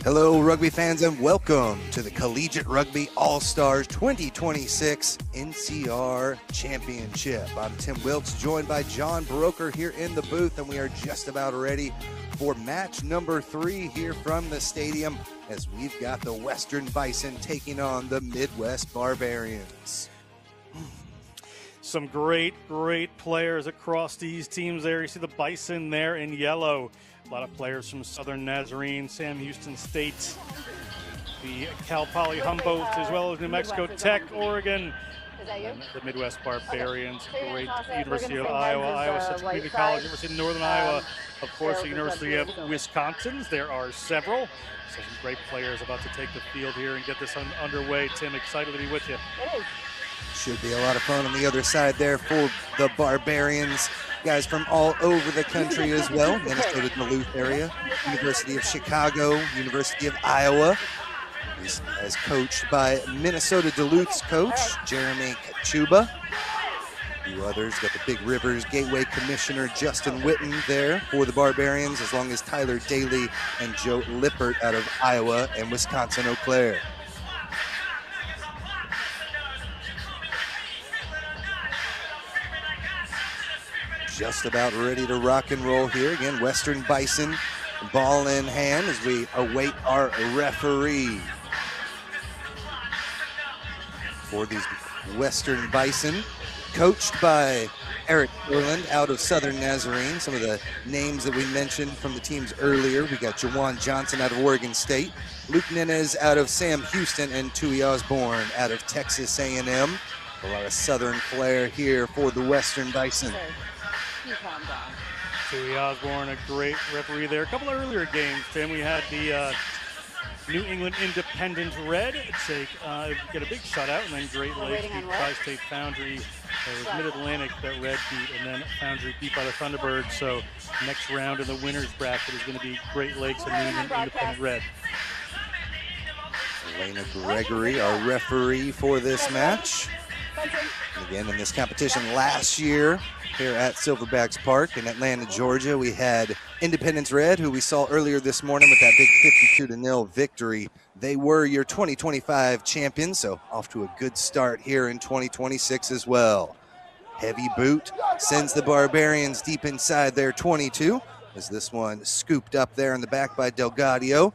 Hello, rugby fans, and welcome to the Collegiate Rugby All-Stars 2026 NCR Championship. I'm Tim Wilkes, joined by John Broker here in the booth, and we are just about ready for match number 3 here from the stadium as we've got the Western Bison taking on the Midwest Barbarians. Some great players across these teams there. You see the Bison there in yellow. A lot of players from Southern Nazarene, Sam Houston State, the Cal Poly Humboldt, as well as New Mexico Tech, Oregon, and the Midwest Barbarians. Great University of Iowa, Iowa Central Community College, University of Northern Iowa, of course, the University of Wisconsin. There are several. So some great players about to take the field here and get this underway. Tim, excited to be with you. Should be a lot of fun on the other side there for the Barbarians. Guys from all over the country as well. Minnesota Duluth area, University of Chicago, University of Iowa. This is coached by Minnesota Duluth's coach, Jeremy Kachuba. A few others, got the Big Rivers Gateway Commissioner Justin Witten there for the Barbarians, as long as Tyler Daly and Joe Lippert out of Iowa and Wisconsin Eau Claire. Just about ready to rock and roll here. Again, Western Bison, ball in hand as we await our referee. For these Western Bison, coached by Eric Orland out of Southern Nazarene. Some of the names that we mentioned from the teams earlier. We got Jawan Johnson out of Oregon State, Luke Nenez out of Sam Houston, and Tui Osborne out of Texas A&M. A lot of Southern flair here for the Western Bison. Tui Osborne, a great referee there. A couple of earlier games, Tim, we had the New England Independent Red get a big shutout, and then Great Lakes beat Tri-State Foundry. It was Mid-Atlantic that Red beat, and then Foundry beat by the Thunderbirds. So next round in the winner's bracket is going to be Great Lakes and New England Independent Red. Elena Gregory, our referee for this match. And again, in this competition last year here at Silverbacks Park in Atlanta, Georgia, we had Independence Red, who we saw earlier this morning with that big 52-0 victory. They were your 2025 champions, so off to a good start here in 2026 as well. Heavy boot sends the Barbarians deep inside their 22, as this one scooped up there in the back by Delgadio.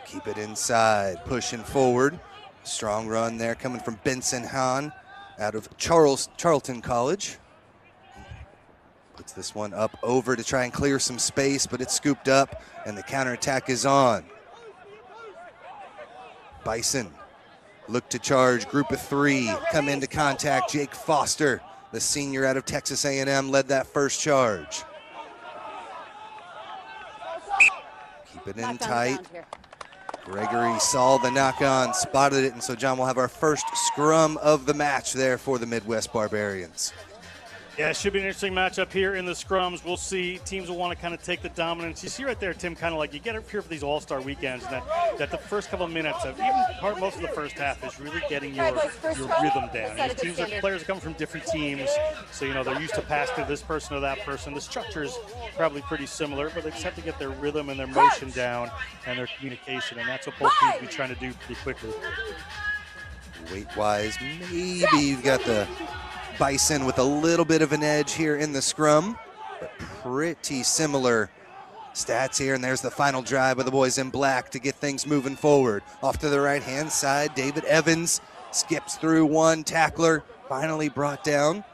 Keep it inside, pushing forward. Strong run there coming from Benson Hahn out of Charlton College. Puts this one up over to try and clear some space, but it's scooped up and the counterattack is on. Bison look to charge, group of 3 come into contact. Jake Foster, the senior out of Texas A&M, led that first charge. Keep it in tight. Gregory saw the knock-on, spotted it, and so, John, we'll have our first scrum of the match there for the Midwest Barbarians. Yeah, it should be an interesting matchup here in the scrums. We'll see. Teams will want to kind of take the dominance. You see right there, Tim, kind of like you get up here for these all-star weekends, and that the first couple of minutes of even most of the first half is really getting your rhythm down. Players are coming from different teams, so they're used to pass to this person or that person. The structure is probably pretty similar, but they just have to get their rhythm and their motion down and their communication, and that's what both teams will be trying to do pretty quickly. Weight-wise, maybe you've got the Bison with a little bit of an edge here in the scrum, but pretty similar stats here. And there's the final drive by the boys in black to get things moving forward. Off to the right-hand side, David Evans skips through one tackler, finally brought down.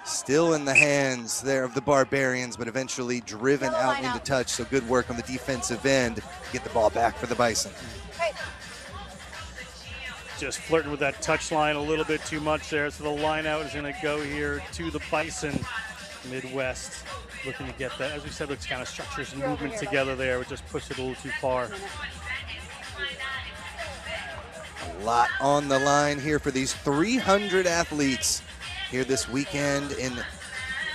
Still in the hands there of the Barbarians, but eventually driven out into touch. So good work on the defensive end to get the ball back for the Bison. Just flirting with that touch line a little bit too much there. So the line out is going to go here to the Bison. Midwest looking to get that, as we said, it's kind of structures and movement together there. We just pushed it a little too far. A lot on the line here for these 300 athletes here this weekend in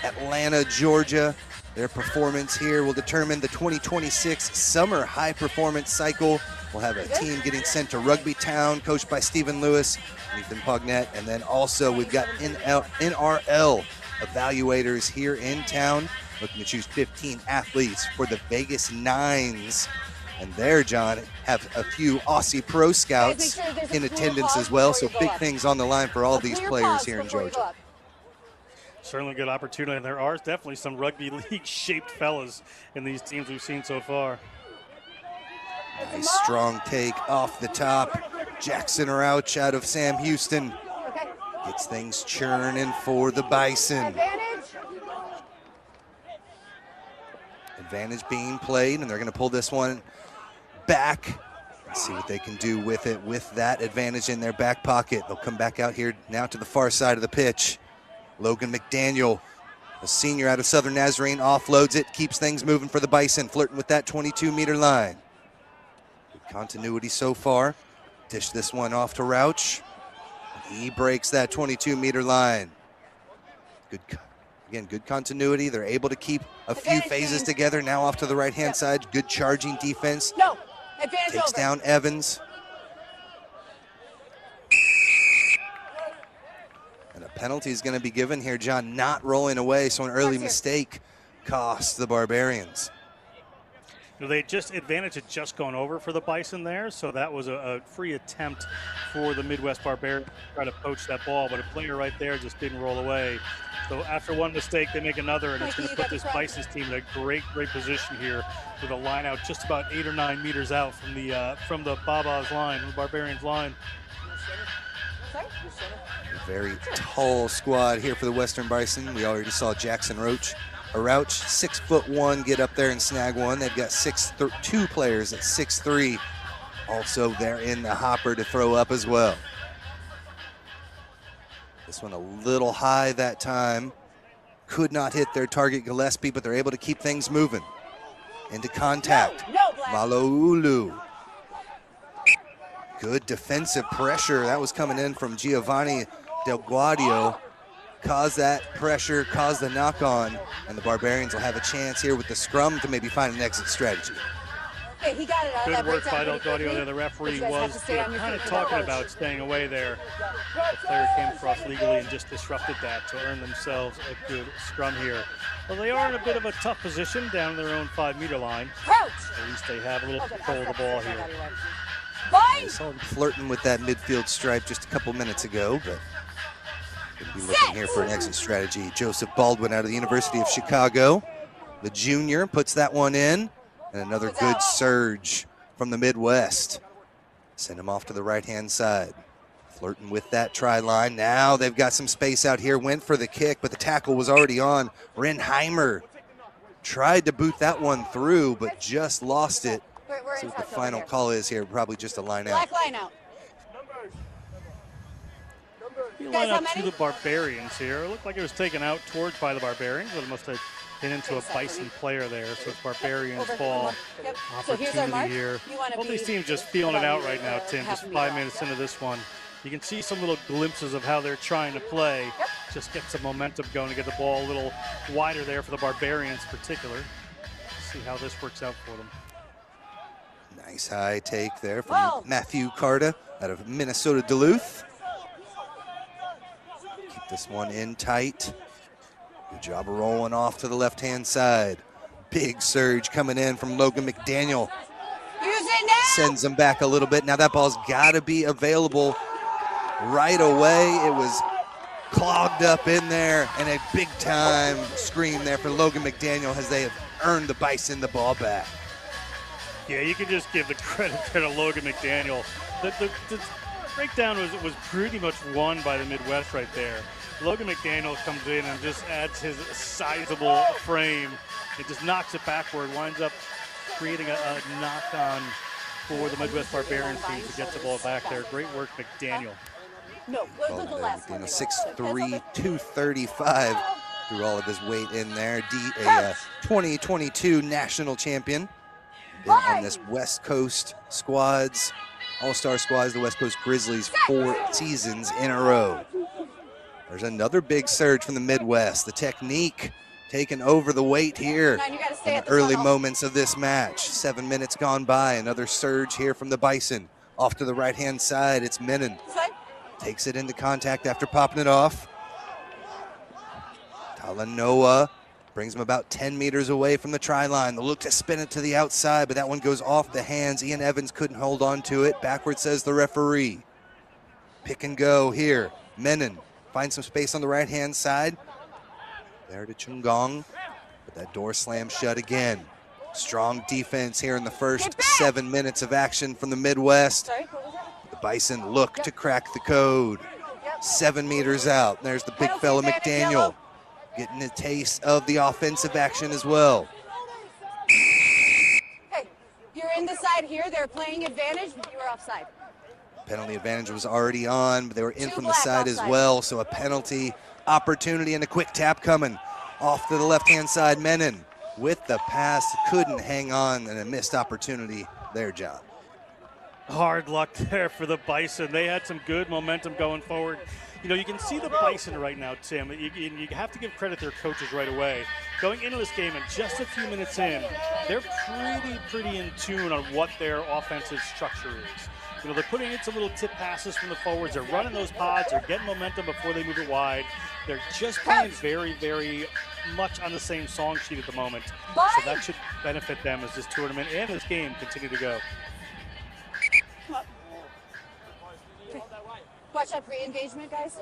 Atlanta, Georgia. Their performance here will determine the 2026 Summer High Performance Cycle. We'll have a team getting sent to Rugby Town, coached by Stephen Lewis, Ethan Pugnett, and then also we've got NRL evaluators here in town looking to choose 15 athletes for the Vegas Nines. And there, John, have a few Aussie pro scouts in attendance as well. So big things on the line for all these players here in Georgia. Certainly a good opportunity. And there are definitely some rugby league-shaped fellas in these teams we've seen so far. Nice strong take off the top. Jackson Rouch out of Sam Houston gets things churning for the Bison. Advantage being played, and they're going to pull this one back. Let's see what they can do with it with that advantage in their back pocket. They'll come back out here now to the far side of the pitch. Logan McDaniel, a senior out of Southern Nazarene, offloads it, keeps things moving for the Bison, flirting with that 22-meter line. Good continuity so far. Dish this one off to Rouch. He breaks that 22-meter line. Good continuity. They're able to keep a few phases together. Now off to the right-hand side. Good charging defense. Takes down Evans. And a penalty is going to be given here, John, not rolling away. So an early mistake costs the Barbarians. They just advantage had just gone over for the Bison there, so that was a free attempt for the Midwest Barbarians to try to poach that ball, but a player right there just didn't roll away. So after one mistake, they make another, and it's going to put this Bison's team in a great position here with a line out just about 8 or 9 meters out from the Baba's line, the Barbarians line. A very tall squad here for the Western Bison. We already saw Jackson Rouch, 6'1", get up there and snag one. They've got 2 players at 6'3", also there in the hopper to throw up as well. This one a little high that time. Could not hit their target, Gillespie, but they're able to keep things moving. Into contact. Malaulu. Good defensive pressure. That was coming in from Giovanni Del Guadio. Caused that pressure, caused the knock-on, and the Barbarians will have a chance here with the scrum to maybe find an exit strategy. He got it out. Good work by Del Guadio there. The referee was kind of talking about staying away there. The player came across legally and just disrupted that to earn themselves a good scrum here. Well, they are in a bit of a tough position down their own 5-meter line. At least they have a little control of the ball here. I saw them flirting with that midfield stripe just a couple minutes ago, but going to be looking here for an exit strategy. Joseph Baldwin out of the University of Chicago. The junior puts that one in. And another good surge from the Midwest. Send him off to the right-hand side. Flirting with that try line. Now they've got some space out here. Went for the kick, but the tackle was already on. Renheimer tried to boot that one through, but just lost it. See what the final call is here. Probably just a line out. Line out to the Barbarians here. It looked like it was taken out towards by the Barbarians, but it must have hit into a Bison player there. So it's Barbarians ball. Opportunity here. Both these teams just feeling it out right now, Tim. Just 5 minutes into this one. You can see some little glimpses of how they're trying to play. Just get some momentum going to get the ball a little wider there for the Barbarians in particular. See how this works out for them. Nice high take there from Matthew Carta out of Minnesota Duluth. Keep this one in tight. Good job of rolling off to the left-hand side. Big surge coming in from Logan McDaniel. Sends him back a little bit. Now that ball's got to be available right away. It was clogged up in there, and a big-time scream there for Logan McDaniel as they have earned the Bison the ball back. Yeah, you can just give the credit there to Logan McDaniel. The breakdown was pretty much won by the Midwest right there. Logan McDaniel comes in and just adds his sizable frame. It just knocks it backward, winds up creating a knock-on for the Midwest Barbarians team to get the ball back there. Great work, McDaniel. No, what was the last one? 6'3", 235 threw all of his weight in there. A 2022 national champion. Been on this West Coast squads, all-star squads, the West Coast Grizzlies, 4 seasons in a row. There's another big surge from the Midwest. The technique taking over the weight here in the early moments of this match. 7 minutes gone by. Another surge here from the Bison. Off to the right-hand side, it's Menon. Takes it into contact after popping it off. Talanoa Brings him about 10 meters away from the try line. The look to spin it to the outside, but that one goes off the hands. Ian Evans couldn't hold on to it. Backward says the referee. Pick and go here. Menon finds some space on the right-hand side. There to Chungong, but that door slams shut again. Strong defense here in the first 7 minutes of action from the Midwest. The Bison look to crack the code. 7 meters out. There's the big fella McDaniel, getting a taste of the offensive action as well. Hey, you're in the side here. They're playing advantage. You were offside. Penalty advantage was already on, but they were in from the side as well, so a penalty opportunity and a quick tap coming. Off to the left-hand side, Menon with the pass, couldn't hang on, and a missed opportunity there, John. Hard luck there for the Bison. They had some good momentum going forward. You know, you can see the Bison right now, Tim. You have to give credit to their coaches right away. Going into this game and just a few minutes in, they're pretty in tune on what their offensive structure is. You know, they're putting in some little tip passes from the forwards. They're running those pods. They're getting momentum before they move it wide. They're just playing very much on the same song sheet at the moment. So that should benefit them as this tournament and this game continue to go. Watch that pre-engagement, guys.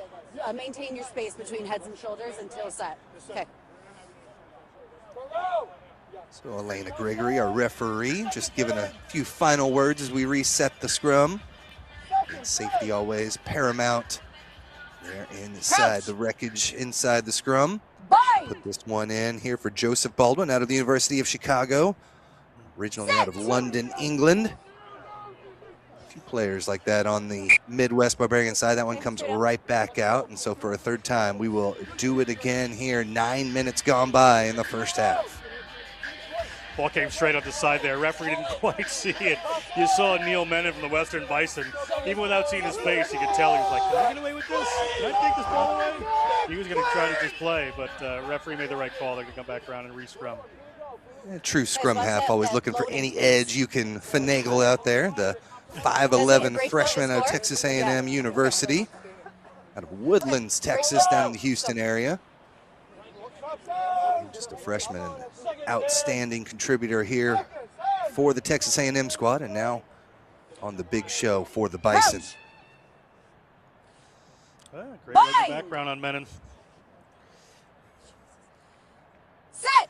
Maintain your space between heads and shoulders until set. Okay. So Elena Gregory, our referee, just giving a few final words as we reset the scrum. And safety always paramount there inside the wreckage, inside the scrum. Put this one in here for Joseph Baldwin out of the University of Chicago, originally out of London, England. A few players like that on the Midwest Barbarian side. That one comes right back out, and so for a third time, we will do it again here. 9 minutes gone by in the first half. Ball came straight up the side there. Referee didn't quite see it. You saw Neil Menon from the Western Bison. Even without seeing his face, you could tell he was like, can I get away with this? Can I take this ball away? He was going to try to just play, but referee made the right call. They're going to come back around and re-scrum. True scrum half, always looking for any edge you can finagle out there. The 5'11" freshman out of Texas A&M University, out of Woodlands, Texas, down in the Houston area. Just a freshman and outstanding contributor here for the Texas A&M squad, and now on the big show for the Bison. Great rugby background on Menon. Set.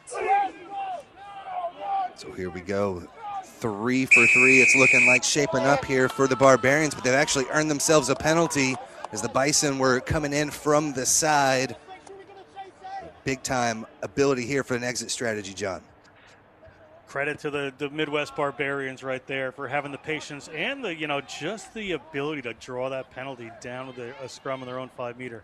So here we go. 3 for 3. It's looking like shaping up here for the Barbarians, but they've actually earned themselves a penalty as the Bison were coming in from the side. Big time ability here for an exit strategy, John. Credit to the Midwest Barbarians right there for having the patience and the, just the ability to draw that penalty down with a scrum on their own 5 meter.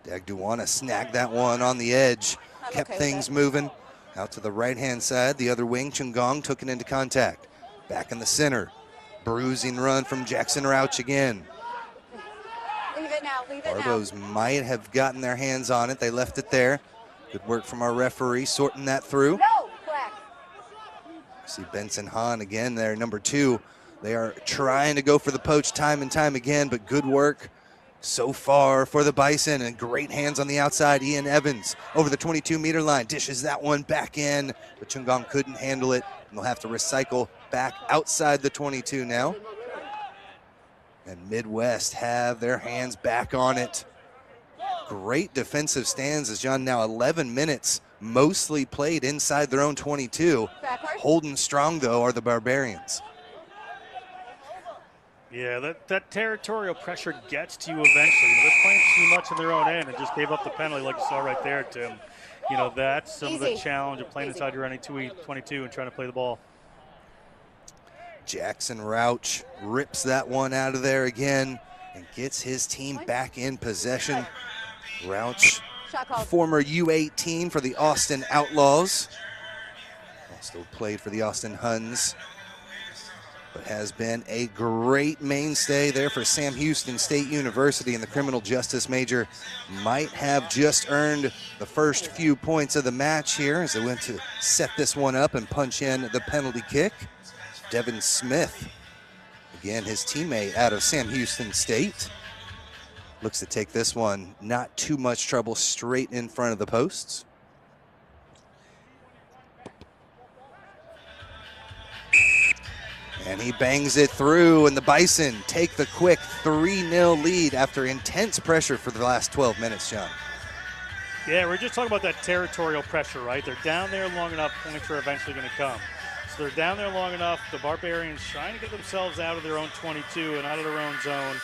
Dagduana snagged that one on the edge, kept things moving. Out to the right-hand side, the other wing, Chungong took it into contact. Back in the center, bruising run from Jackson Rauch again. Leave it now, leave it now. Barbos might have gotten their hands on it. They left it there. Good work from our referee sorting that through. No, black. See Benson Hahn again there, number 2. They are trying to go for the poach time and time again, but good work so far for the Bison, and great hands on the outside. Ian Evans over the 22-meter line, dishes that one back in, but Chungong couldn't handle it, and they'll have to recycle back outside the 22 now. And Midwest have their hands back on it. Great defensive stands as John, now 11 minutes mostly played inside their own 22. Holding strong, though, are the Barbarians. Yeah, that territorial pressure gets to you eventually. They're playing too much on their own end and just gave up the penalty like you saw right there, Tim. That's some of the challenge of playing inside your own 22 and trying to play the ball. Jackson Rauch rips that one out of there again and gets his team back in possession. Rauch, former U18 for the Austin Outlaws. Also played for the Austin Huns, but has been a great mainstay there for Sam Houston State University in the criminal justice major. Might have just earned the first few points of the match here as they went to set this one up and punch in the penalty kick. Devin Smith, again his teammate out of Sam Houston State, looks to take this one not too much trouble straight in front of the posts. And he bangs it through, and the Bison take the quick 3-0 lead after intense pressure for the last 12 minutes, John. Yeah, we're just talking about that territorial pressure, right? They're down there long enough, points are eventually going to come. So they're down there long enough, the Barbarians trying to get themselves out of their own 22 and out of their own zone.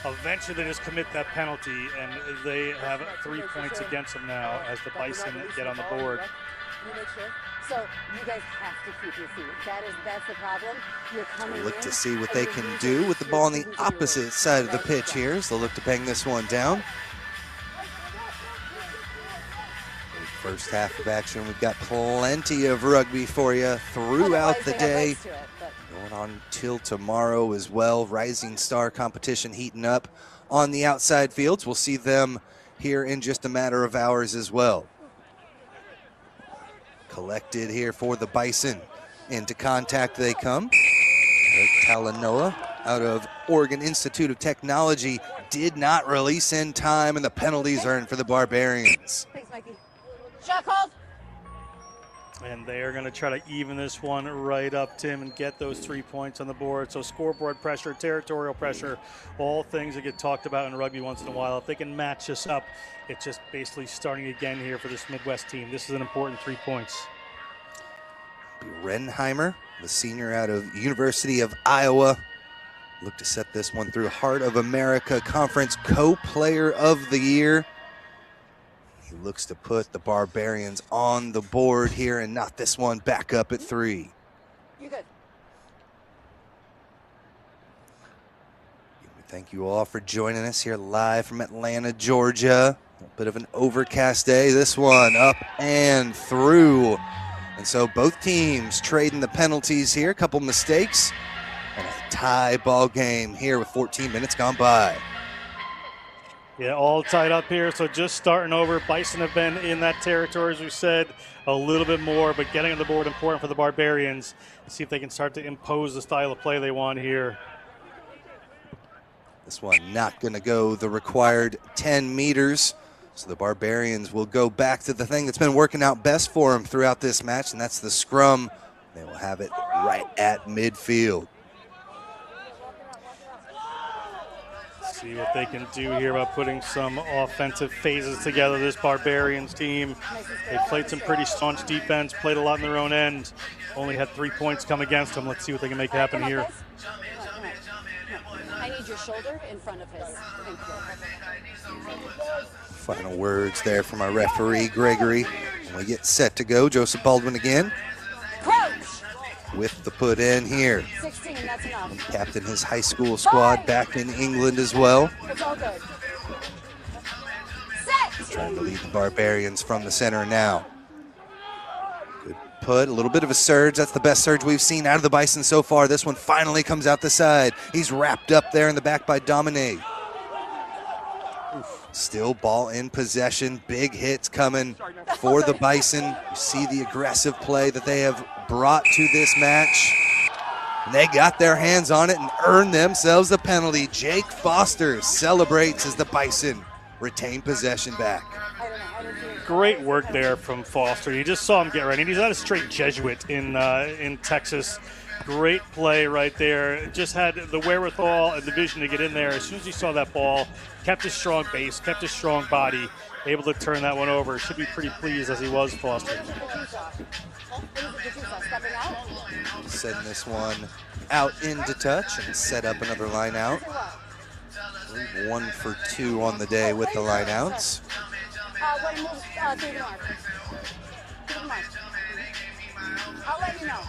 Eventually they just commit that penalty, and they have 3 points against them now as the Bison get on the board. So you guys have to keep your feet. That's the problem. You're coming Look to see what they can do with the ball on the opposite side of the pitch here. So they'll look to bang this one down. First half of action, we've got plenty of rugby for you throughout the day. Going on till tomorrow as well. Rising Star competition heating up on the outside fields. We'll see them here in just a matter of hours as well. Collected here for the Bison. Into contact they come. Eric Talanoa out of Oregon Institute of Technology did not release in time, and the penalties earned for the Barbarians. Thanks, Mikey. Shot called. And they are going to try to even this one right up, Tim, and get those 3 points on the board. So scoreboard pressure, territorial pressure, all things that get talked about in rugby once in a while. If they can match this up, it's just basically starting again here for this Midwest team. This is an important 3 points. Renheimer, the senior out of University of Iowa, look to set this one through. Heart of America Conference Co-Player of the Year. He looks to put the Barbarians on the board here and knock this one back up at 3. You good? Thank you all for joining us here live from Atlanta, Georgia. A bit of an overcast day. This one up and through. And so both teams trading the penalties here. A couple mistakes and a tie ball game here with 14 minutes gone by. Yeah, all tied up here, so just starting over. Bison have been in that territory, as we said, a little bit more, but getting on the board important for the Barbarians. See if they can start to impose the style of play they want here. This one not going to go the required 10 meters. So the Barbarians will go back to the thing that's been working out best for them throughout this match, and that's the scrum. They will have it right at midfield. See what they can do here about putting some offensive phases together. This Barbarians team, they played some pretty staunch defense, played a lot in their own end, only had 3 points come against them. Let's see what they can make happen here. I need your shoulder in front of his. Thank you. Final words there from our referee, Gregory. And we get set to go. Joseph Baldwin again. Crouch. With the put in here. 16, that's enough. Captain his high school squad back in England as well. It's all good. Set. Trying to lead the Barbarians from the center now. Good put, a little bit of a surge. That's the best surge we've seen out of the Bison so far. This one finally comes out the side. He's wrapped up there in the back by Dominique. Still ball in possession. Big hits coming for the Bison. You see the aggressive play that they have brought to this match. And they got their hands on it and earned themselves a penalty. Jake Foster celebrates as the Bison retain possession back. Great work there from Foster. You just saw him get ready. He's not a straight Jesuit in Texas. Great play right there. Just had the wherewithal and the vision to get in there. As soon as he saw that ball, kept his strong base, kept his strong body, able to turn that one over. Should be pretty pleased as he was, Foster. Send this one out into touch and set up another line out. 1 for 2 on the day with the line outs. I'll let you know.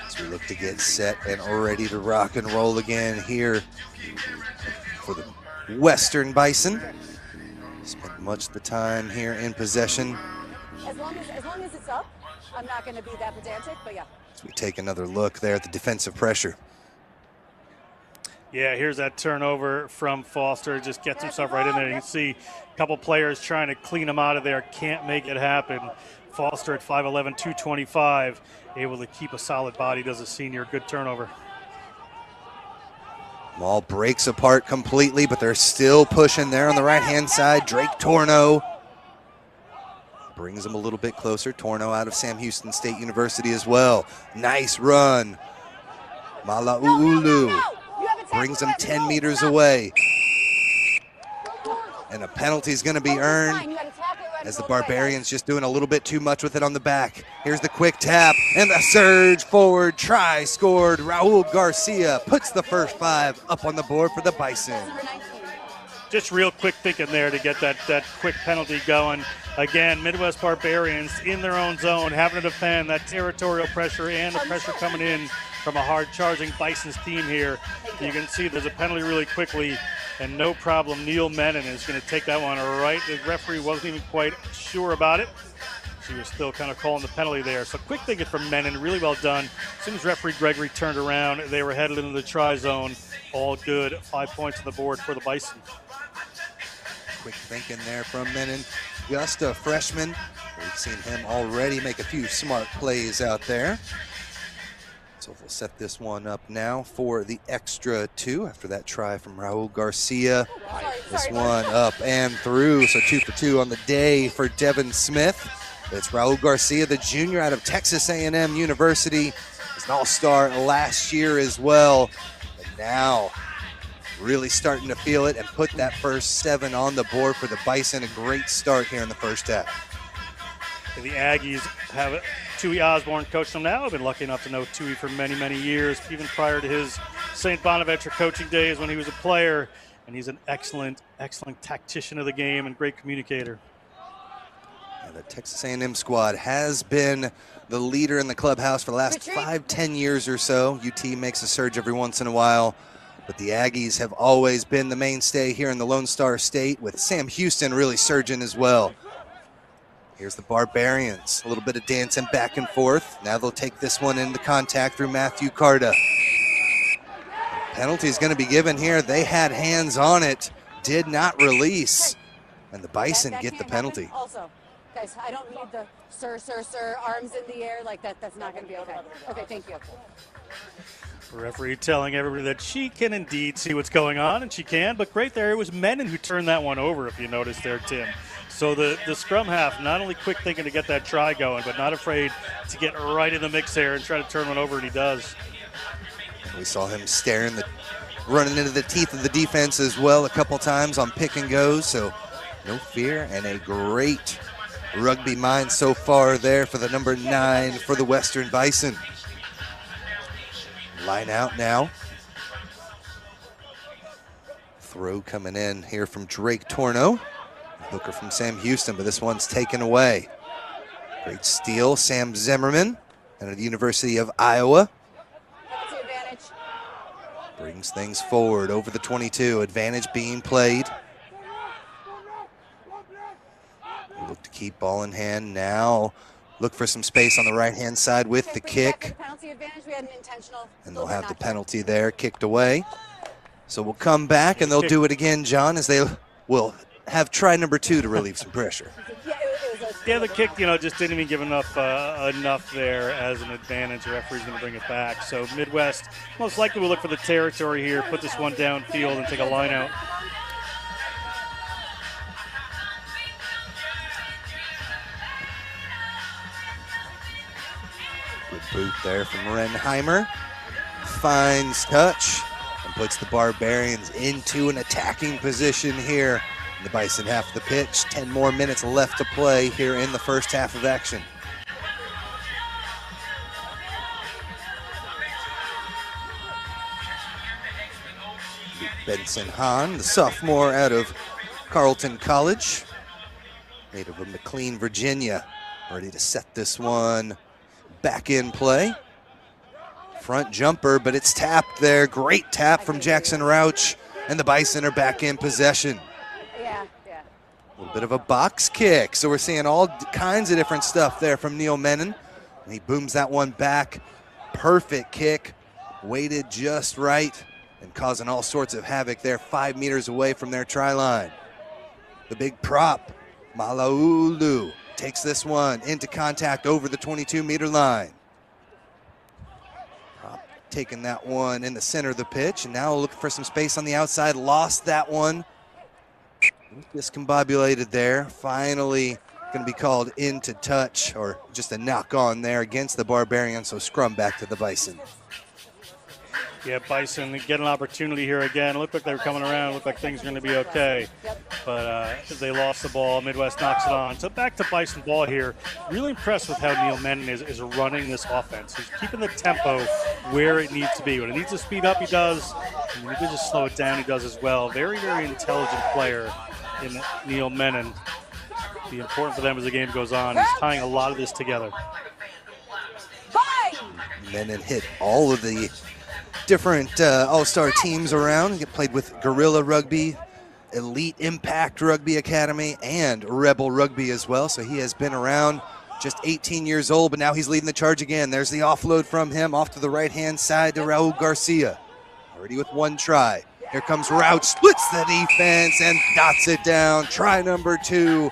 As we look to get set and ready to rock and roll again here for the Western Bison. Spent much of the time here in possession. As long as it's up, I'm not going to be that pedantic, but yeah. As we take another look there at the defensive pressure. Yeah, here's that turnover from Foster. Just gets himself right in there. You can see a couple players trying to clean him out of there. Can't make it happen. Foster at 5'11", 225, able to keep a solid body, does a senior. Good turnover. Ball breaks apart completely, but they're still pushing there on the right-hand side. Drake Torno brings them a little bit closer. Torno out of Sam Houston State University as well. Nice run Mala'ulu brings him 10 meters away. And a penalty is going to be earned as the Barbarians just doing a little bit too much with it on the back. Here's the quick tap and the surge forward. Try scored. Raul Garcia puts the first 5 up on the board for the Bison. Just real quick thinking there to get that quick penalty going. Again, Midwest Barbarians in their own zone, having to defend that territorial pressure and the pressure coming in from a hard-charging Bison's team here. You can see there's a penalty really quickly, and no problem. Neil Menon is going to take that one right. The referee wasn't even quite sure about it. She was still kind of calling the penalty there. So quick thinking from Menon, really well done. As soon as referee Gregory turned around, they were headed into the try zone. All good. 5 points on the board for the Bison. Quick thinking there from Menon. Just a freshman. We've seen him already make a few smart plays out there. So we'll set this one up now for the extra 2 after that try from Raul Garcia. This one up and through, so 2 for 2 on the day for Devin Smith. It's Raul Garcia, the junior out of Texas A&M University. He's an all-star last year as well. But now really starting to feel it and put that first 7 on the board for the Bison. A great start here in the first half. And the Aggies have Tui Osborne coached them now. I've been lucky enough to know Tui for many, many years, even prior to his St. Bonaventure coaching days when he was a player. And he's an excellent, excellent tactician of the game and great communicator. And the Texas A&M squad has been the leader in the clubhouse for the last 5-10 years or so. UT makes a surge every once in a while, but the Aggies have always been the mainstay here in the Lone Star State, with Sam Houston really surging as well. Here's the Barbarians, a little bit of dancing back and forth. Now they'll take this one into contact through Matthew Carta. Penalty is going to be given here. They had hands on it, did not release, and the Bison get the penalty. Also, guys, I don't need the sir, arms in the air like that. That's not going to be okay. Okay, thank you. Referee telling everybody that she can indeed see what's going on, and she can, but great there. It was Menon who turned that one over, if you noticed there, Tim. So the scrum half, not only quick thinking to get that try going, but not afraid to get right in the mix there and try to turn one over, and he does. We saw him running into the teeth of the defense as well a couple times on pick and goes, so no fear, and a great rugby mind so far there for the number 9 for the Western Bison. Line out now. Throw coming in here from Drake Torno. Hooker from Sam Houston, but this one's taken away. Great steal, Sam Zimmerman, out of the University of Iowa. Brings things forward over the 22. Advantage being played. Look to keep ball in hand now. Look for some space on the right-hand side with the kick. And they'll have the penalty there, kicked away. So we'll come back and they'll do it again, John, as they will have try number 2 to relieve some pressure. Yeah, the kick, just didn't even give enough there as an advantage. The referee's going to bring it back. So Midwest most likely will look for the territory here, put this one downfield and take a line out. Good boot there from Renheimer. Finds touch and puts the Barbarians into an attacking position here. The Bison half the pitch, 10 more minutes left to play here in the first half of action. Benson Hahn, the sophomore out of Carleton College, native of McLean, Virginia, ready to set this one back in play. Front jumper, but it's tapped there. Great tap from Jackson Rauch, and the Bison are back in possession. A little bit of a box kick. So we're seeing all kinds of different stuff there from Neil Menon. And he booms that one back. Perfect kick. Weighted just right and causing all sorts of havoc there 5 meters away from their try line. The big prop, Mala'ulu, takes this one into contact over the 22-meter line. Prop taking that one in the center of the pitch, and now looking for some space on the outside. Lost that one. Discombobulated there. Finally going to be called into touch, or just a knock on there against the Barbarians, so scrum back to the Bison. Yeah, Bison get an opportunity here again. It looked like they were coming around. It looked like things were going to be okay. But they lost the ball. Midwest knocks it on. So back to Bison ball here. Really impressed with how Neil Menon is running this offense. He's keeping the tempo where it needs to be. When it needs to speed up, he does. And when he needs to slow it down, he does as well. Very, very intelligent player in Neil Menon. Be important for them as the game goes on. He's tying a lot of this together. Menon hit all of the different all-star teams around. He played with Guerrilla Rugby, Elite Impact Rugby Academy, and Rebel Rugby as well. So he has been around, just 18 years old, but now he's leading the charge again. There's the offload from him off to the right-hand side to Raul Garcia. Already with one try. Here comes Rouch, splits the defense and dots it down. Try number 2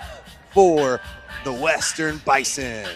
for the Western Bison.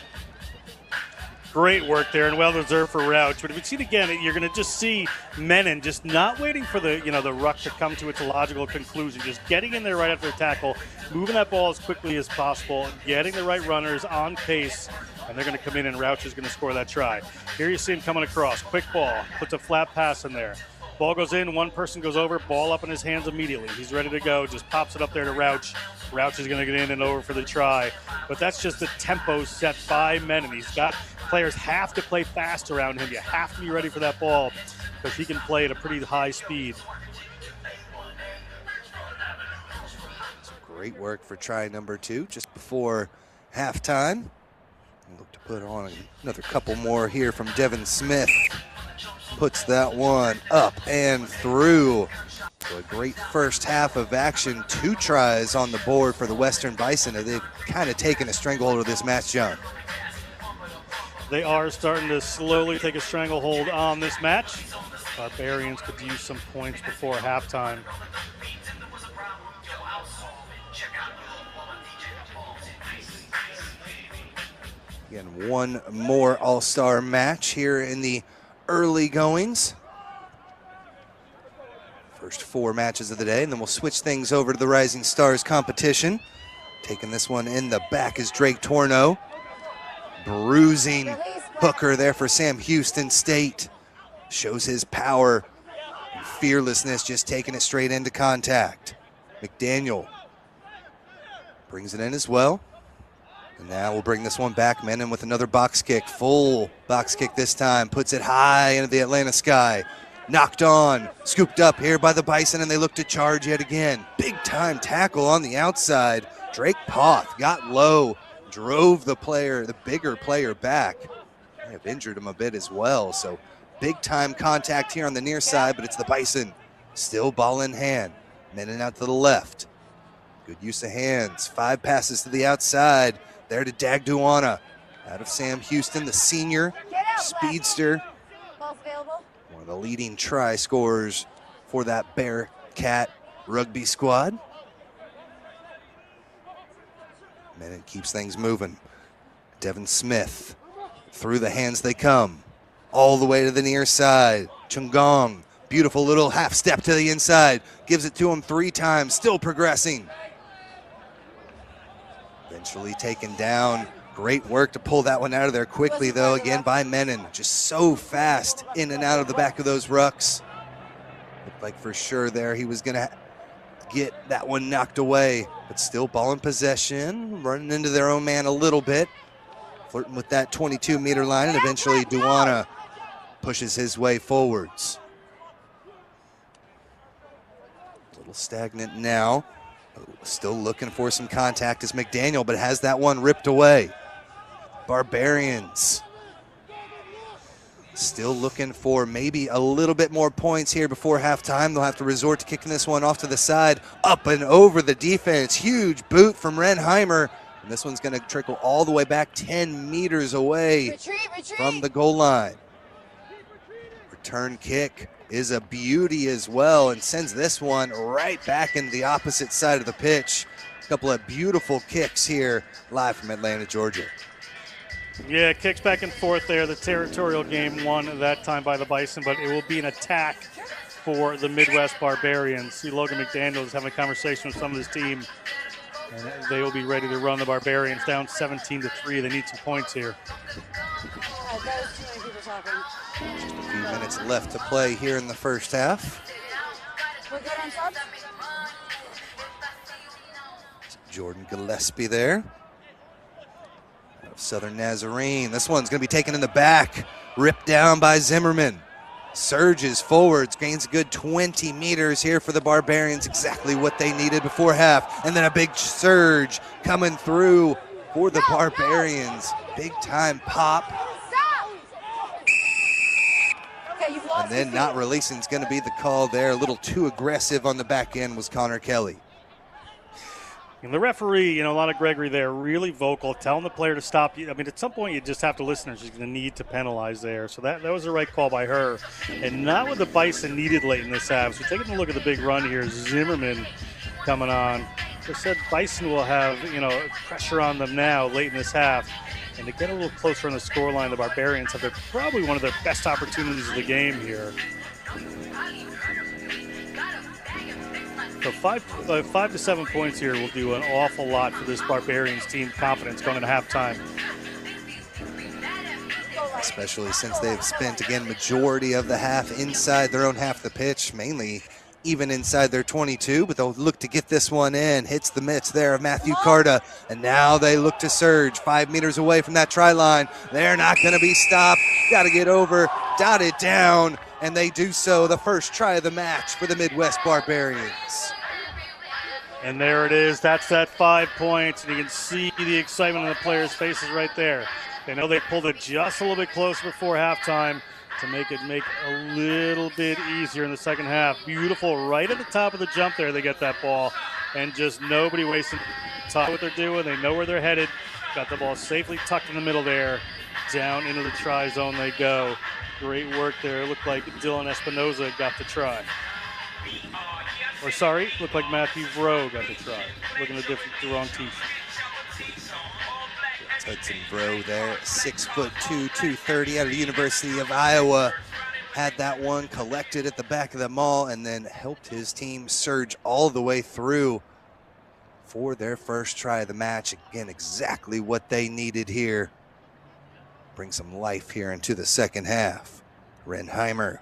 Great work there and well deserved for Rouch. But if you see it again, you're going to just see Menon just not waiting for the ruck to come to its logical conclusion. Just getting in there right after the tackle, moving that ball as quickly as possible, getting the right runners on pace, and they're going to come in and Rouch is going to score that try. Here you see him coming across. Quick ball, puts a flat pass in there. Ball goes in, one person goes over, ball up in his hands immediately. He's ready to go, just pops it up there to Rouch. Rouch is going to get in and over for the try. But that's just the tempo set by Menon. He's got players have to play fast around him. You have to be ready for that ball because he can play at a pretty high speed. Great work for try number 2 just before halftime. Look to put on another couple more here from Devin Smith. Puts that one up and through. So a great first half of action. 2 tries on the board for the Western Bison. They've kind of taken a stranglehold of this match, John. They are starting to slowly take a stranglehold on this match. Barbarians could use some points before halftime. Again, one more all-star match here in the early goings. First 4 matches of the day, and then we'll switch things over to the Rising Stars competition. Taking this one in the back is Drake Torno. Bruising hooker there for Sam Houston State. Shows his power and fearlessness, just taking it straight into contact. McDaniel brings it in as well. And now we'll bring this one back. Menon with another box kick. Full box kick this time. Puts it high into the Atlanta sky. Knocked on. Scooped up here by the Bison, and they look to charge yet again. Big time tackle on the outside. Drake Poth got low. Drove the player, the bigger player back. May have injured him a bit as well. So big time contact here on the near side, but it's the Bison. Still ball in hand. Menon out to the left. Good use of hands. 5 passes to the outside. There to Dagduana. Out of Sam Houston, the senior speedster. One of the leading try scorers for that Bearcat rugby squad. Menon keeps things moving. Devin Smith, through the hands they come. All the way to the near side. Chungong, beautiful little half step to the inside. Gives it to him 3 times, still progressing. Eventually taken down. Great work to pull that one out of there quickly, though, again by Menon. Just so fast in and out of the back of those rucks. Looked like for sure there he was going to get that one knocked away, but still ball in possession, running into their own man a little bit, flirting with that 22-meter line, and eventually Duana pushes his way forwards. A little stagnant now. Still looking for some contact is McDaniel, but has that one ripped away. Barbarians still looking for maybe a little bit more points here before halftime. They'll have to resort to kicking this one off to the side, up and over the defense. Huge boot from Renheimer. And this one's going to trickle all the way back 10 meters away from the goal line. Return kick is a beauty as well and sends this one right back into the opposite side of the pitch. A couple of beautiful kicks here live from Atlanta, Georgia. Yeah, kicks back and forth there. The territorial game won that time by the Bison, but it will be an attack for the Midwest Barbarians. See Logan McDaniel is having a conversation with some of his team, and they will be ready to run the Barbarians down 17-3. They need some points here. we're talking. Just a few minutes left to play here in the first half. We're good on subs? Jordan Gillespie there of Southern Nazarene. This one's going to be taken in the back, ripped down by Zimmerman. Surges forwards, gains a good 20 meters here for the Barbarians, exactly what they needed before half. And then a big surge coming through for the Barbarians. Big time pop. And then not releasing is going to be the call there. A little too aggressive on the back end was Connor Kelly. And the referee, a lot of Gregory there, really vocal, telling the player to stop. I mean, at some point, you just have to listen. She's going to need to penalize there. So that was the right call by her. And not what the Bison needed late in this half. So taking a look at the big run here, Zimmerman coming on. As I said, Bison will have, pressure on them now late in this half. And to get a little closer on the scoreline, the Barbarians have probably one of their best opportunities of the game here. So 5 to 7 points here will do an awful lot for this Barbarians team confidence going into halftime. Especially since they've spent, again, majority of the half inside their own half of the pitch, mainly even inside their 22, but they'll look to get this one in. Hits the mitts there of Matthew Carta, and now they look to surge 5 meters away from that try line. They're not going to be stopped. Got to get over, dot it down, and they do so. The first try of the match for the Midwest Barbarians. And there it is. That's that 5 points, and you can see the excitement on the players' faces right there. They know they pulled it just a little bit closer before halftime to make it a little bit easier in the second half. Beautiful, right at the top of the jump there, they get that ball, and just nobody wasting time. What they're doing, they know where they're headed. Got the ball safely tucked in the middle there. Down into the try zone they go. Great work there. It looked like Dylan Espinoza got the try. Or sorry, looked like Matthew Vroe got the try. Looking at the wrong t-shirt. Hudson Vroe there, 6'2", 230 out of the University of Iowa. Had that one collected at the back of the mall and then helped his team surge all the way through for their first try of the match. Again, exactly what they needed here. Bring some life here into the second half. Renheimer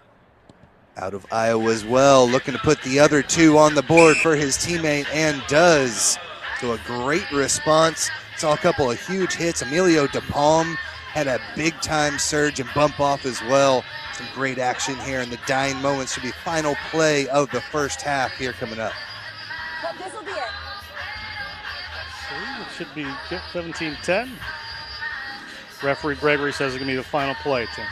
out of Iowa as well, looking to put the other two on the board for his teammate, and does. So a great response. Saw a couple of huge hits. Emilio DePalm had a big-time surge and bump off as well. Some great action here in the dying moments. Should be final play of the first half here coming up. This will be it. It should be 17-10. Referee Gregory says it's going to be the final play, Tim.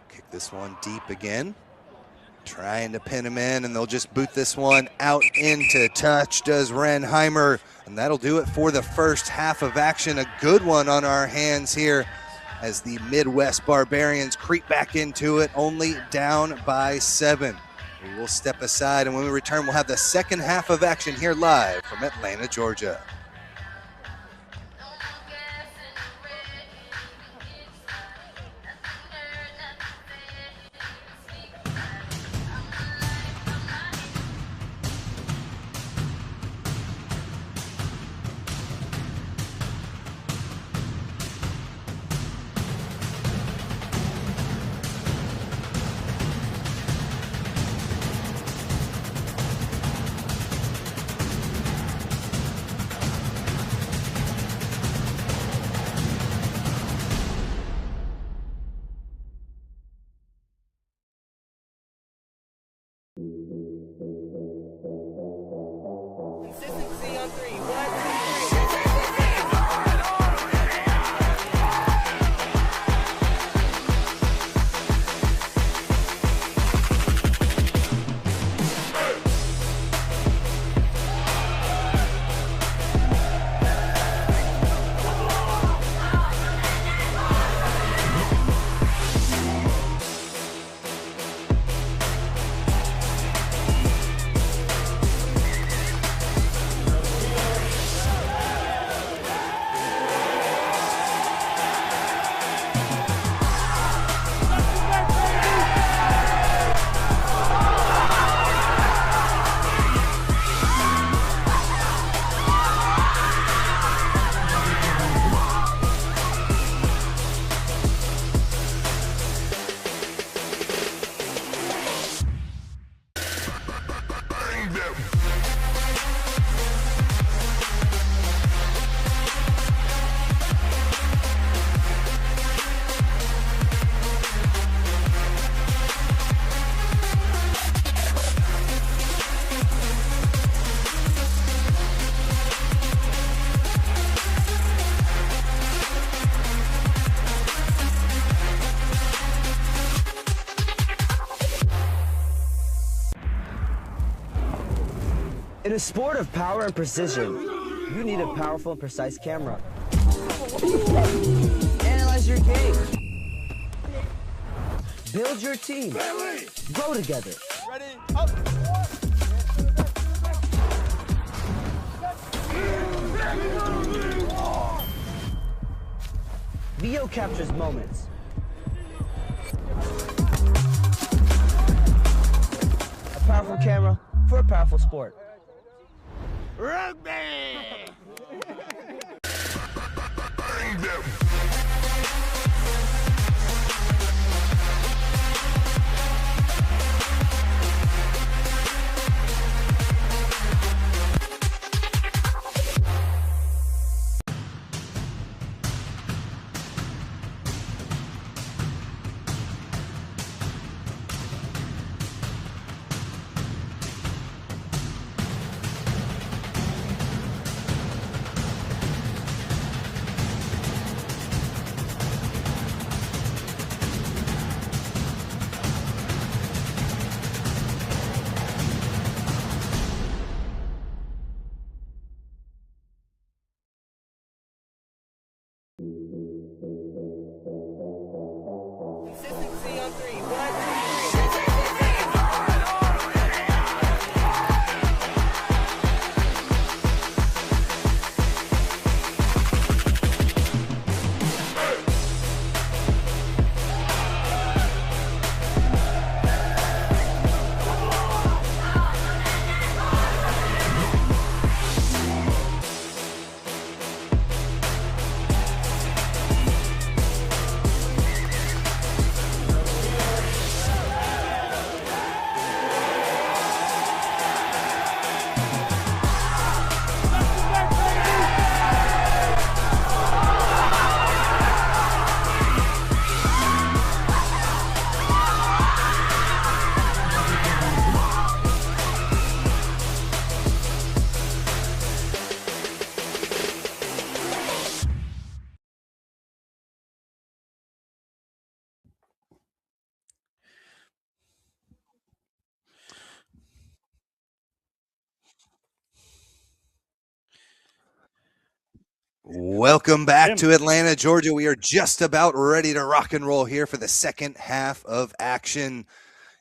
Kick this one deep again. Trying to pin him in, and they'll just boot this one out into touch, does Renheimer. And that'll do it for the first half of action. A good one on our hands here as the Midwest Barbarians creep back into it, only down by 7. We will step aside, and when we return, we'll have the second half of action here live from Atlanta, Georgia. a sport of power and precision, you need a powerful and precise camera. Analyze your game. Build your team. Grow together. Ready, up. Video captures moments. A powerful camera for a powerful sport. Rugby! Consistency on three. 1, 2, 3. Welcome back to Atlanta, Georgia. We are just about ready to rock and roll here for the second half of action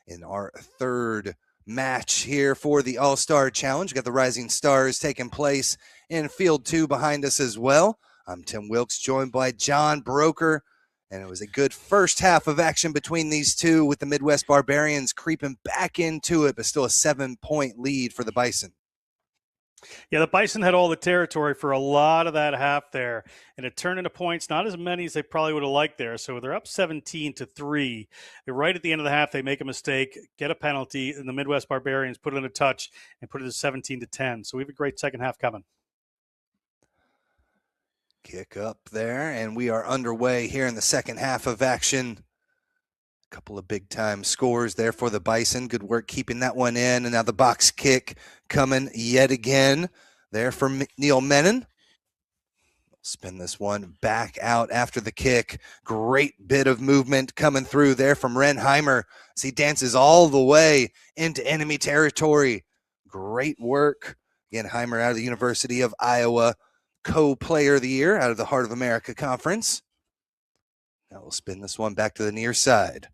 in our third match here for the All-Star Challenge. We've got the Rising Stars taking place in Field 2 behind us as well. I'm Tim Wilkes, joined by John Broker, and it was a good first half of action between these two with the Midwest Barbarians creeping back into it, but still a 7-point lead for the Bison. Yeah, the Bison had all the territory for a lot of that half there, and it turned into points, not as many as they probably would have liked there. So they're up 17-3. Right at the end of the half, they make a mistake, get a penalty, and the Midwest Barbarians put it in a touch and put it to 17-10. So we have a great second half coming. Kick up there, and we are underway here in the second half of action. A couple of big-time scores there for the Bison. Good work keeping that one in, and now the box kick coming yet again there from Neil Menon. Spin this one back out after the kick. Great bit of movement coming through there from Renheimer as he dances all the way into enemy territory. Great work. Again, Heimer out of the University of Iowa, co-player of the year out of the Heart of America Conference. Now we'll spin this one back to the near side.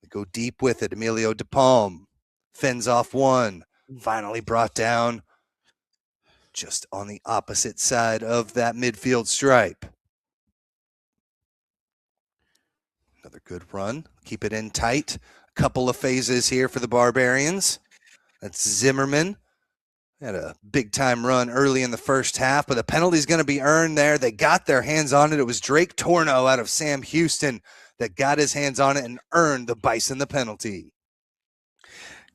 We go deep with it. Emilio DePalm fends off one. Finally brought down just on the opposite side of that midfield stripe. Another good run. Keep it in tight. A couple of phases here for the Barbarians. That's Zimmerman. Had a big-time run early in the first half, but the penalty's going to be earned there. They got their hands on it. It was Drake Torno out of Sam Houston that got his hands on it and earned the Bison the penalty.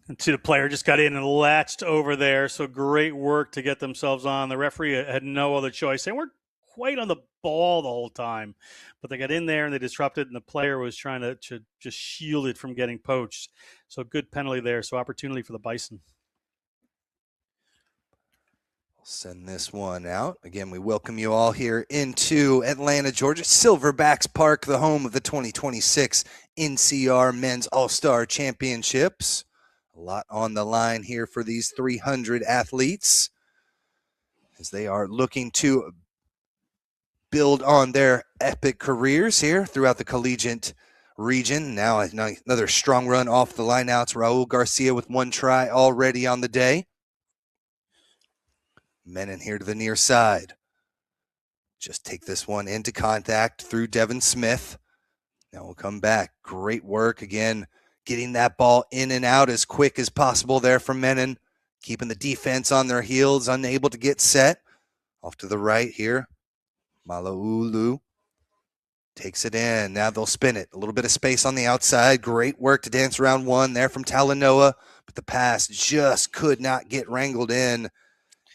And the player just got in and latched over there, so great work to get themselves on. The referee had no other choice. They weren't quite on the ball the whole time, but they got in there and they disrupted, and the player was trying to just shield it from getting poached. So good penalty there, so opportunity for the Bison. Send this one out. Again, we welcome you all here into Atlanta, Georgia. Silverbacks Park, the home of the 2026 NCR Men's All-Star Championships. A lot on the line here for these 300 athletes as they are looking to build on their epic careers here throughout the collegiate region. Now another strong run off the lineouts. Raul Garcia with 1 try already on the day. Menon here to the near side. Just take this one into contact through Devin Smith. Now we'll come back. Great work again, getting that ball in and out as quick as possible there from Menon, keeping the defense on their heels, unable to get set. Off to the right here. Malaulu takes it in. Now they'll spin it. A little bit of space on the outside. Great work to dance around 1 there from Talanoa, but the pass just could not get wrangled in.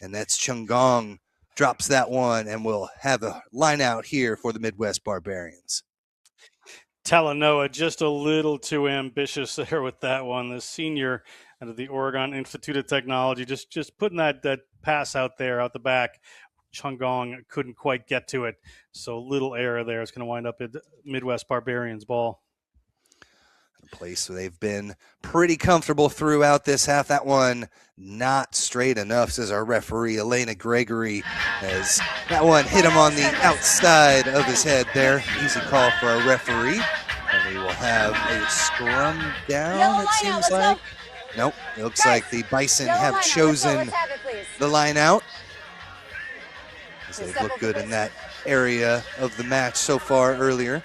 And that's Chungong. Drops that one, and we'll have a line out here for the Midwest Barbarians. Talanoa just a little too ambitious there with that one. The senior out of the Oregon Institute of Technology, just putting that pass out there, out the back. Chungong couldn't quite get to it. So little error there. It's going to wind up at Midwest Barbarians ball. A place where they've been pretty comfortable throughout this half. That one not straight enough, says our referee, Elena Gregory, as that one hit him on the outside of his head there. Easy call for our referee. And we will have a scrum down, it seems like. Nope, it looks like the Bison have chosen the line out. As they've looked good in that area of the match so far earlier.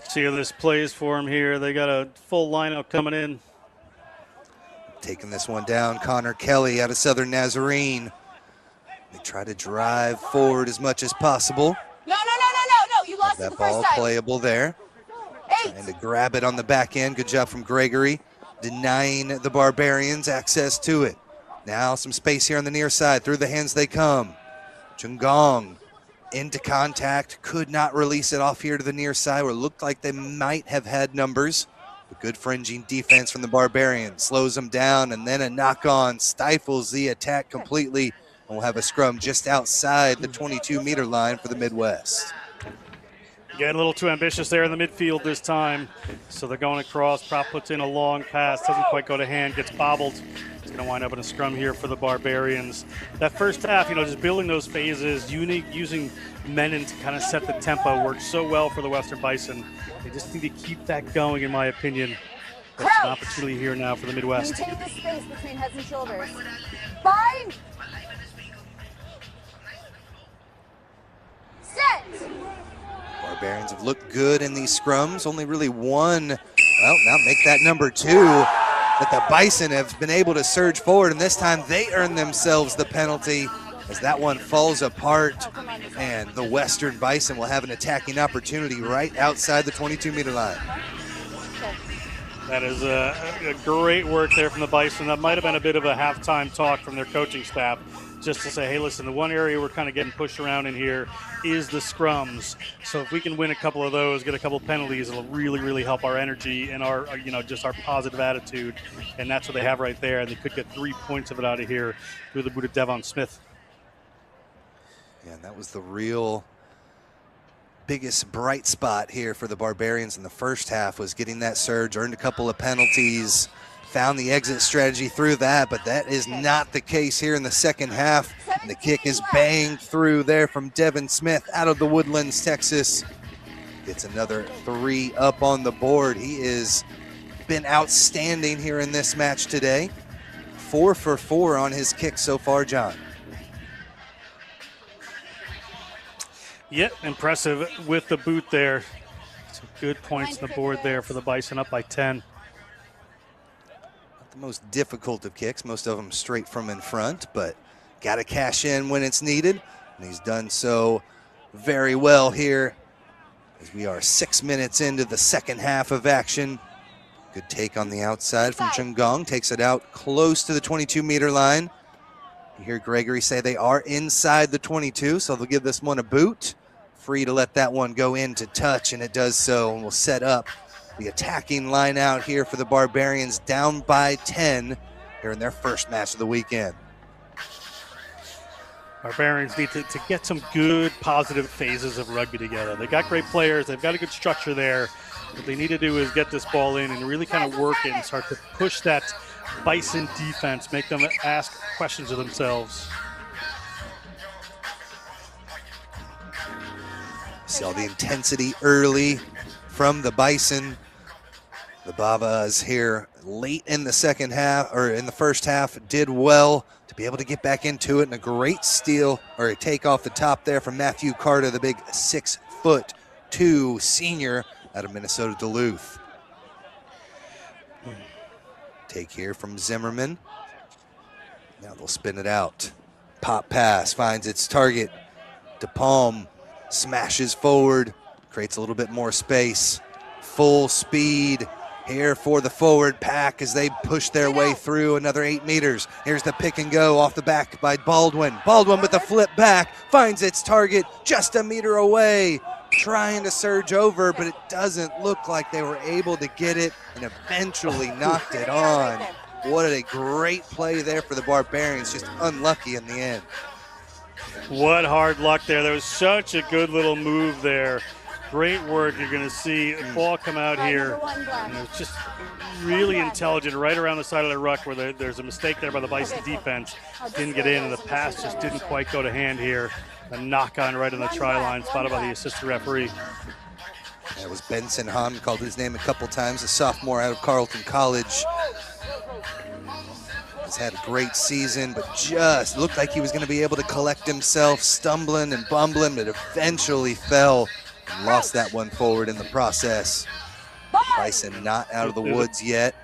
See how this plays for him here. They got a full lineup coming in. Taking this one down, Connor Kelly out of Southern Nazarene. They try to drive forward as much as possible. No. You lost That it the first ball time. playable there. 8. Trying to grab it on the back end. Good job from Gregory, denying the Barbarians access to it. Now some space here on the near side. Through the hands they come. Chungong into contact. Could not release it off here to the near side where it looked like they might have had numbers. But good fringing defense from the Barbarians. Slows them down, and then a knock-on stifles the attack completely. And we'll have a scrum just outside the 22-meter line for the Midwest. Getting a little too ambitious there in the midfield this time. So they're going across. Prop puts in a long pass. Doesn't quite go to hand. Gets bobbled. It's going to wind up in a scrum here for the Barbarians. That first half, just building those phases, using Menon to kind of set the tempo worked so well for the Western Bison. They just need to keep that going, in my opinion. That's an opportunity here now for the Midwest. Maintain the space between heads and shoulders. Fine. Set. Barbarians have looked good in these scrums. Only really one, well, now make that number 2, that the Bison have been able to surge forward, and this time they earn themselves the penalty as that one falls apart, and the Western Bison will have an attacking opportunity right outside the 22-meter line. That is a great work there from the Bison. That might have been a bit of a halftime talk from their coaching staff, just to say, hey, listen, the one area we're kind of getting pushed around in here is the scrums. So if we can win a couple of those, get a couple of penalties, it'll really, really help our energy and our, just our positive attitude. And that's what they have right there. And they could get 3 points of it out of here through the boot of Devon Smith. Yeah, and that was the real biggest bright spot here for the Barbarians in the first half, was getting that surge, earned a couple of penalties, found the exit strategy through that, but that is not the case here in the second half. And the kick is banged through there from Devin Smith out of the Woodlands, Texas. Gets another 3 up on the board. He has been outstanding here in this match today. 4 for 4 on his kick so far, John. Yep, impressive with the boot there. Some good points on the board there for the Bison, up by 10. Not the most difficult of kicks, most of them straight from in front, but got to cash in when it's needed, and he's done so very well here as we are 6 minutes into the second half of action. Good take on the outside from Chungong, takes it out close to the 22-meter line. You hear Gregory say they are inside the 22, so they'll give this one a boot. Free to let that one go in to touch, and it does so, and will set up the attacking line out here for the Barbarians, down by 10 here in their first match of the weekend. Barbarians need to get some good, positive phases of rugby together. They got great players. They've got a good structure there. What they need to do is get this ball in and really kind of work it and start to push that Bison defense, make them ask questions of themselves. Saw the intensity early from the Bison. The Babas here late in the second half, or in the first half, did well to be able to get back into it, and a great steal or a take off the top there from Matthew Carter, the big 6'2" senior out of Minnesota Duluth. Take here from Zimmerman. Now they'll spin it out. Pop pass finds its target. DePalm smashes forward, creates a little bit more space. Full speed here for the forward pack as they push their way through another 8 meters. Here's the pick and go off the back by Baldwin. Baldwin with the flip back, finds its target just a meter away. Trying to surge over, but it doesn't look like they were able to get it, and eventually knocked it on. What a great play there for the Barbarians, just unlucky in the end. What hard luck there. There was such a good little move there. Great work. You're going to see the ball come out here. And it was just really intelligent right around the side of the ruck where there's a mistake there by the Bison defense. Didn't get in, and the pass just didn't quite go to hand here. A knock on right on the try line, spotted by the assistant referee. That was Benson Hahn, called his name a couple times, a sophomore out of Carleton College. Has had a great season, but just looked like he was going to be able to collect himself, stumbling and bumbling, but eventually fell and lost that one forward in the process. Bison not out of the woods yet.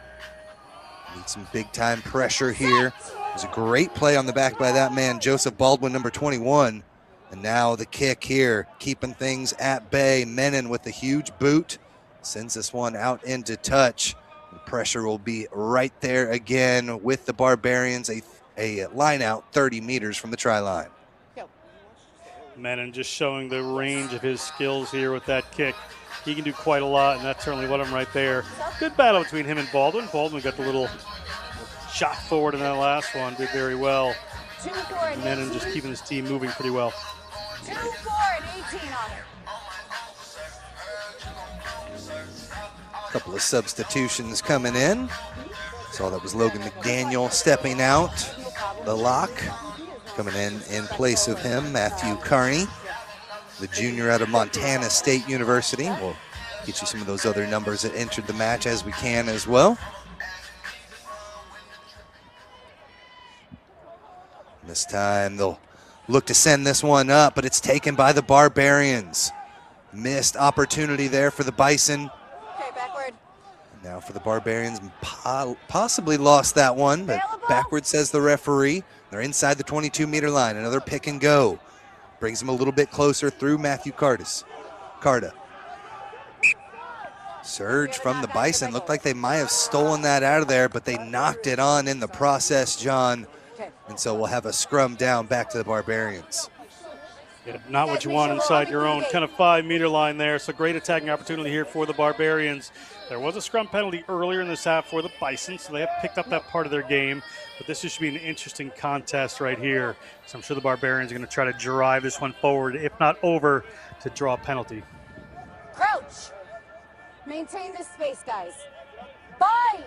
Need some big-time pressure here. It was a great play on the back by that man, Joseph Baldwin, number 21. And now the kick here, keeping things at bay. Menon with the huge boot sends this one out into touch. The pressure will be right there again with the Barbarians, a line out 30 meters from the try line. Menon just showing the range of his skills here with that kick. He can do quite a lot, and that's certainly one of them right there. Good battle between him and Baldwin. Baldwin got the little shot forward in that last one, did very well. Menon just keeping his team moving pretty well. 2, 4, and 18 on it. A couple of substitutions coming in. Saw that was Logan McDaniel stepping out. The lock coming in place of him, Matthew Carney, the junior out of Montana State University. We'll get you some of those other numbers that entered the match as we can as well. This time they'll look to send this one up, but it's taken by the Barbarians. Missed opportunity there for the Bison. Okay, backward. Now for the Barbarians, possibly lost that one, but backward says the referee. They're inside the 22-meter line. Another pick and go. Brings them a little bit closer through Matthew Carta. Surge from the Bison. Looked like they might have stolen that out of there, but they knocked it on in the process, John. And so we'll have a scrum down back to the Barbarians. Yeah, not what you want inside your own kind of 5-meter line there. So great attacking opportunity here for the Barbarians. There was a scrum penalty earlier in this half for the Bison, so they have picked up that part of their game. But this should be an interesting contest right here. So I'm sure the Barbarians are going to try to drive this one forward, if not over, to draw a penalty. Crouch. Maintain this space, guys. Bind.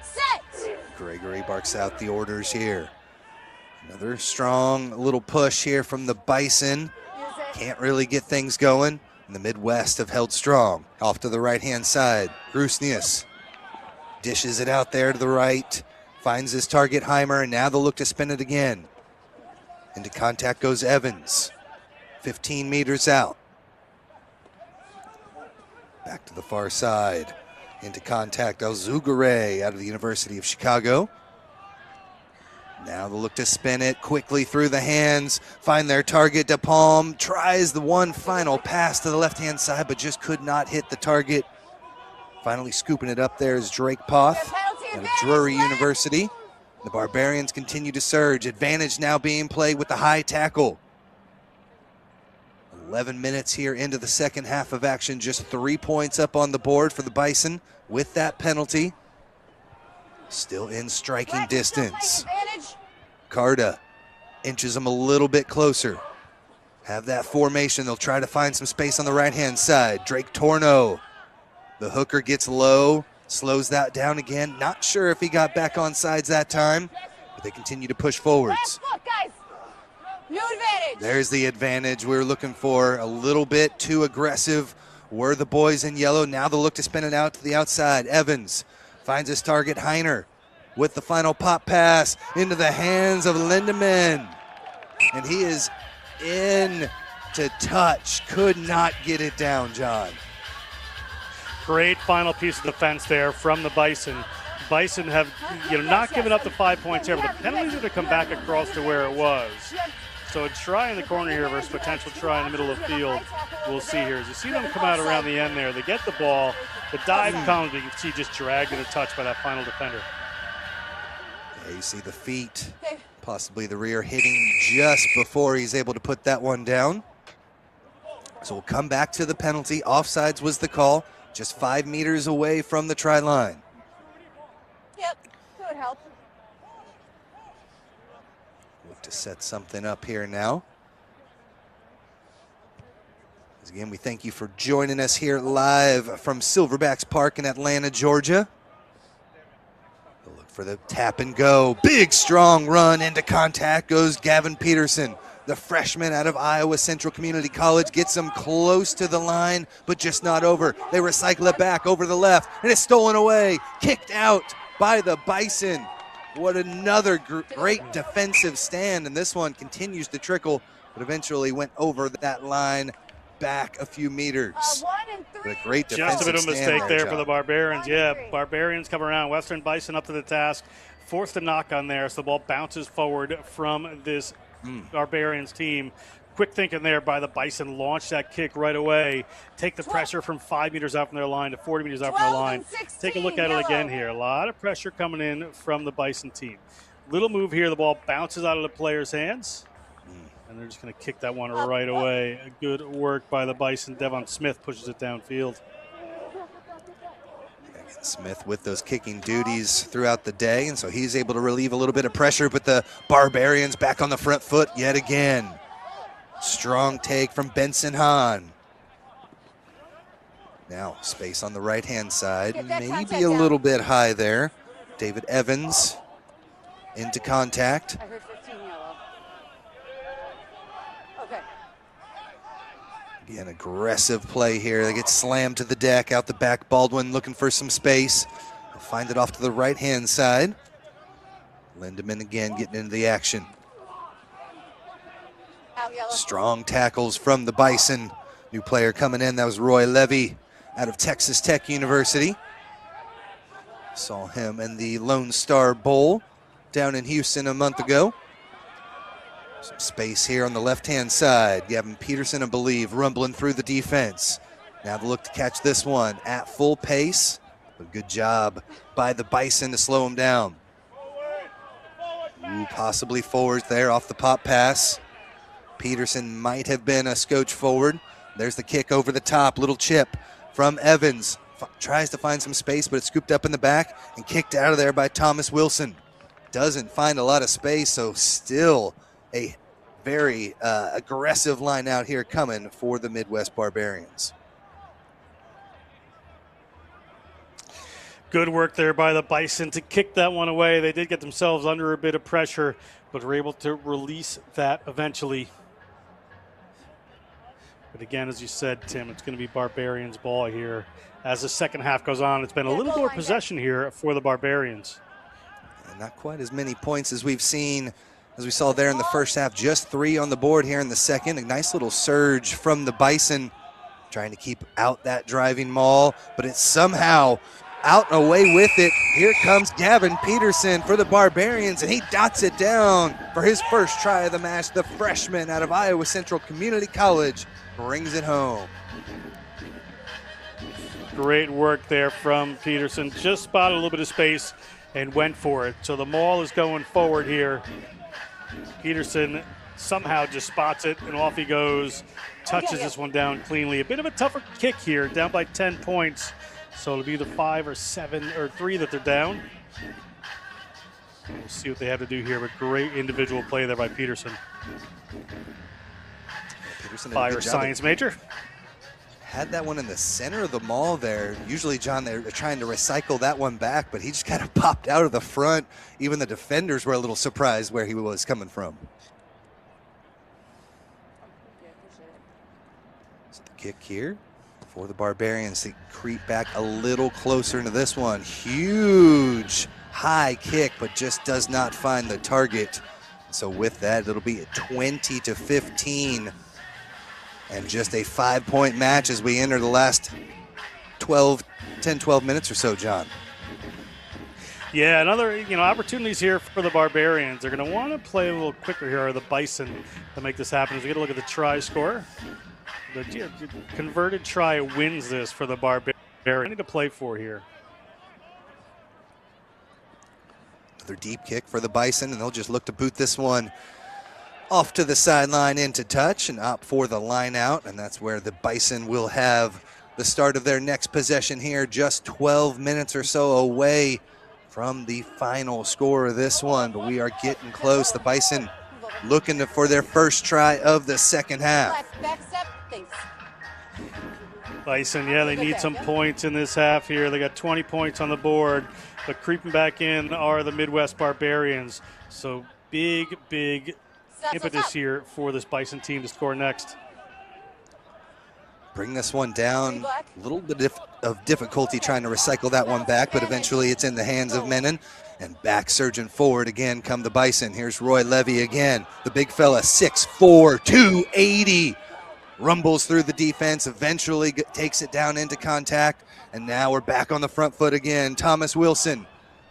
Set. Gregory barks out the orders here. Another strong little push here from the Bison. Can't really get things going. And the Midwest have held strong. Off to the right-hand side. Grusnius dishes it out there to the right. Finds his target, Heimer, and now they'll look to spin it again. Into contact goes Evans. 15 meters out. Back to the far side. Into contact, Alzugare out of the University of Chicago. Now they'll look to spin it quickly through the hands, find their target. DePalm tries the one final pass to the left-hand side, but just could not hit the target. Finally scooping it up there is Drake Poth out of Drury University. The Barbarians continue to surge. Advantage now being played with the high tackle. 11 minutes here into the second half of action. Just 3 points up on the board for the Bison with that penalty. Still in striking distance. Advantage. Carta inches him a little bit closer. Have that formation. They'll try to find some space on the right-hand side. Drake Torno. The hooker gets low, slows that down again. Not sure if he got back on sides that time, but they continue to push forwards. Last foot, guys. New advantage. There's the advantage we were looking for. A little bit too aggressive were the boys in yellow. Now they'll look to spin it out to the outside. Evans finds his target, Heiner, with the final pop pass into the hands of Lindemann. And he is in to touch. Could not get it down, John. Great final piece of defense there from the Bison. Bison have not given up the 5 points here, but the penalty to come back across to where it was. So a try in the corner here versus potential try in the middle of the field. We'll see here. As you see them come out around the end there, they get the ball. The dive comes, but you can see just dragged in a touch by that final defender. Yeah, you see the feet, possibly the rear hitting just before he's able to put that one down. So we'll come back to the penalty. Offsides was the call, just 5 meters away from the try line. Yep, could help. Look to set something up here now. Again, we thank you for joining us here live from Silverbacks Park in Atlanta, Georgia. We'll look for the tap and go. Big, strong run into contact goes Gavin Peterson. The freshman out of Iowa Central Community College gets him close to the line, but just not over. They recycle it back over the left, and it's stolen away. Kicked out by the Bison. What another great defensive stand, and this one continues to trickle, but eventually went over that line back a few meters. 1 and 3. But a great Just defensive a bit of a mistake there for the John. Barbarians. Yeah, Barbarians come around. Western Bison up to the task. Forced a knock on there, so the ball bounces forward from this Barbarians team. Quick thinking there by the Bison. Launch that kick right away. Take the pressure from 5 meters out from their line to 40 meters out from their 12 line. and 16, Take a look at it again here. A lot of pressure coming in from the Bison team. Little move here. The ball bounces out of the player's hands. And they're just going to kick that one right away. Good work by the Bison. Devon Smith pushes it downfield. Smith with those kicking duties throughout the day, and so he's able to relieve a little bit of pressure, but the Barbarians back on the front foot yet again. Strong take from Benson Hahn. Now space on the right-hand side, maybe a little bit high there. David Evans into contact. I heard 15 yellow. Okay. Again, aggressive play here. They get slammed to the deck, out the back. Baldwin looking for some space. They'll find it off to the right-hand side. Lindemann again getting into the action. Out yellow. Strong tackles from the Bison. New player coming in, that was Roy Levy out of Texas Tech University. Saw him in the Lone Star Bowl down in Houston a month ago. Some space here on the left-hand side. Gavin Peterson, I believe, rumbling through the defense. Now the look to catch this one at full pace. But good job by the Bison to slow him down. Ooh, possibly forward there off the pop pass. Peterson might have been a scotch forward. There's the kick over the top. Little chip from Evans. Tries to find some space, but it's scooped up in the back and kicked out of there by Thomas Wilson. Doesn't find a lot of space, so still a very aggressive line out here coming for the Midwest Barbarians. Good work there by the Bison to kick that one away. They did get themselves under a bit of pressure, but were able to release that eventually. But again, as you said, Tim, it's going to be Barbarians ball here. As the second half goes on, it's been a little more possession here for the Barbarians. And not quite as many points as we've seen, as we saw there in the first half. Just 3 on the board here in the second. A nice little surge from the Bison, trying to keep out that driving maul, but it's somehow out and away with it. Here comes Gavin Peterson for the Barbarians, and he dots it down for his first try of the match. The freshman out of Iowa Central Community College brings it home. Great work there from Peterson. Just spotted a little bit of space and went for it. So the maul is going forward here. Peterson somehow just spots it, and off he goes. Touches this one down cleanly. A bit of a tougher kick here, down by 10 points. So it'll be either 5 or 7 or 3 that they're down. We'll see what they have to do here, but great individual play there by Peterson. Peterson did a Fire good job. science major. Had that one in the center of the maul there. Usually, John, they're trying to recycle that one back, but he just kind of popped out of the front. Even the defenders were a little surprised where he was coming from. So the kick here for the Barbarians to creep back a little closer into this one. Huge high kick, but just does not find the target. So with that, it'll be 20-15. And just a 5-point match as we enter the last 10, 12 minutes or so, John. Yeah, another opportunities here for the Barbarians. They're going to want to play a little quicker here, or the Bison, to make this happen. As we get a look at the try score, the converted try wins this for the Barbarians. They need to play for here. Another deep kick for the Bison, and they'll just look to boot this one off to the sideline into touch and opt for the line out, and that's where the Bison will have the start of their next possession here, just 12 minutes or so away from the final score of this one, but we are getting close. The Bison looking for their first try of the second half. Back step, thanks. Bison, yeah, they need some points in this half here. They got 20 points on the board, but creeping back in are the Midwest Barbarians. So big impetus here for this Bison team to score next. Bring this one down. A little bit of difficulty trying to recycle that one back, but eventually it's in the hands of Menon. And back surging forward again come the Bison. Here's Roy Levy again. The big fella, 6'4", 280. Rumbles through the defense, eventually takes it down into contact. And now we're back on the front foot again. Thomas Wilson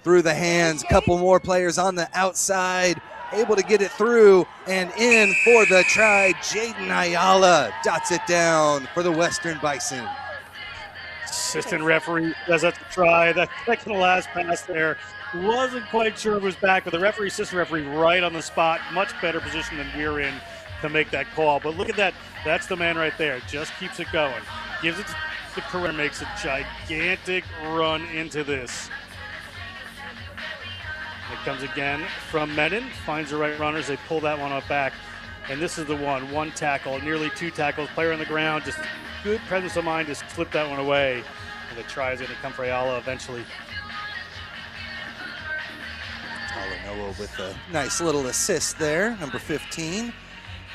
through the hands. A couple more players on the outside. Able to get it through and in for the try. Jaden Ayala dots it down for the Western Bison. Assistant referee says that's a try. That second to last pass there, wasn't quite sure it was back, but the assistant referee right on the spot. Much better position than we're in to make that call. But look at that. That's the man right there. Just keeps it going. Gives it to the career, makes a gigantic run into this. It comes again from Menon, finds the right runners. They pull that one up back. And this is the one tackle, nearly 2 tackles. Player on the ground, just good presence of mind to slip that one away. And the try is going to come for Ayala eventually. Noah with a nice little assist there, number 15.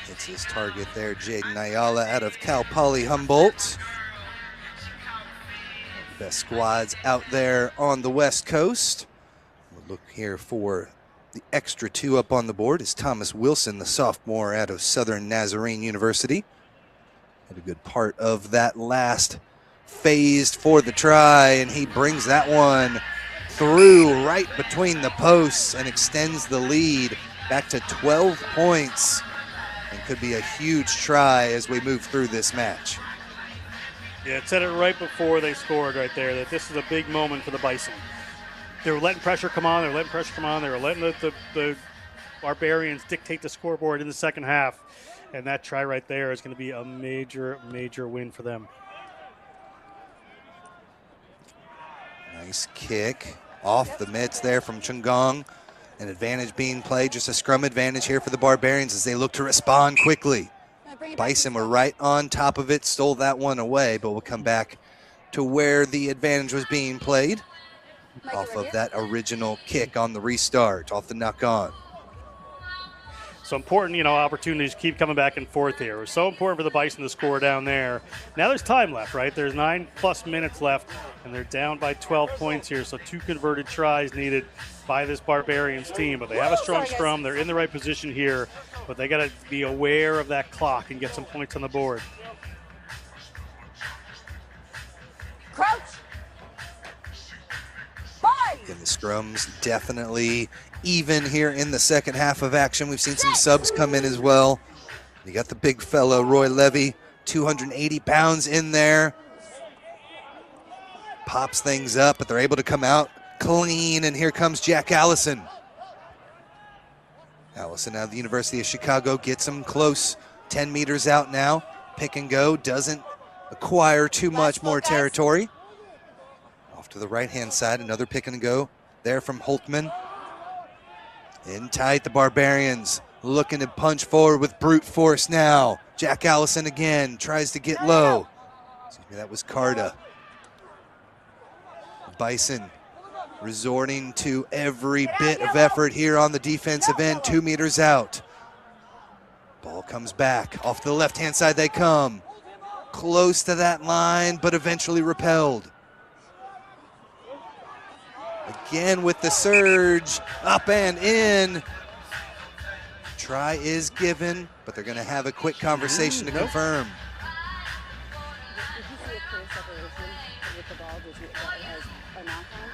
Hits his target there, Jaden Ayala out of Cal Poly Humboldt. Best squads out there on the West Coast. Look here for the extra 2 up on the board is Thomas Wilson, the sophomore out of Southern Nazarene University. Had a good part of that last phase for the try, and he brings that one through right between the posts and extends the lead back to 12 points, and could be a huge try as we move through this match. Yeah, it said it right before they scored right there, that this is a big moment for the Bison. They were letting pressure come on. They were letting the Barbarians dictate the scoreboard in the second half. And that try right there is going to be a major win for them. Nice kick off the mitts there from Chungong. An advantage being played, just a scrum advantage here for the Barbarians as they look to respond quickly. Bison were right on top of it, stole that one away, but we'll come back to where the advantage was being played. Off of that original kick on the restart, off the knock on. So important, opportunities keep coming back and forth here. It was so important for the Bison to score down there. Now there's time left, right? There's 9+ minutes left, and they're down by 12 points here. So 2 converted tries needed by this Barbarians team. But they have a strong scrum. They're in the right position here, but they got to be aware of that clock and get some points on the board. Crouch. And the scrums definitely even here in the second half of action. We've seen some subs come in as well. You got the big fella, Roy Levy, 280 pounds in there. Pops things up, but they're able to come out clean, and here comes Jack Allison. Allison out of the University of Chicago gets him close, 10 meters out now. Pick and go, doesn't acquire too much more territory. Off to the right-hand side, another pick and go there from Holtman. In tight, the Barbarians looking to punch forward with brute force now. Jack Allison again tries to get low. Excuse me, that was Carta. Bison resorting to every bit of effort here on the defensive end, 2 meters out. Ball comes back. Off to the left-hand side they come. Close to that line, but eventually repelled. Again with the surge, up and in. Try is given, but they're going to have a quick conversation to confirm. Did you see a clear separation with the ball? Did you, as a knock-on?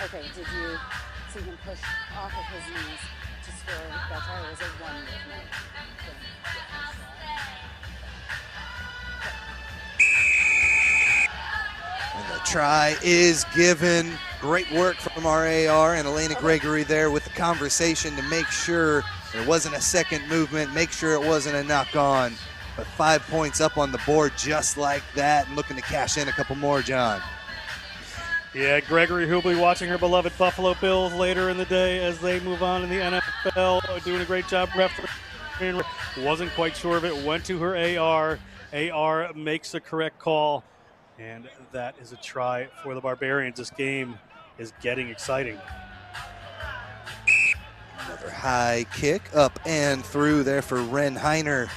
Okay, did you see him push off of his knees to score that try, or was it one movement? And the try is given. Great work from our AR and Elena Gregory there with the conversation to make sure there wasn't a second movement, make sure it wasn't a knock-on. But 5 points up on the board just like that, and looking to cash in a couple more, John. Yeah, Gregory, who'll be watching her beloved Buffalo Bills later in the day as they move on in the NFL, doing a great job refereeing. Wasn't quite sure of it, went to her AR. AR makes the correct call, and that is a try for the Barbarians. This game is getting exciting. Another high kick up and through there for Ren Heiner.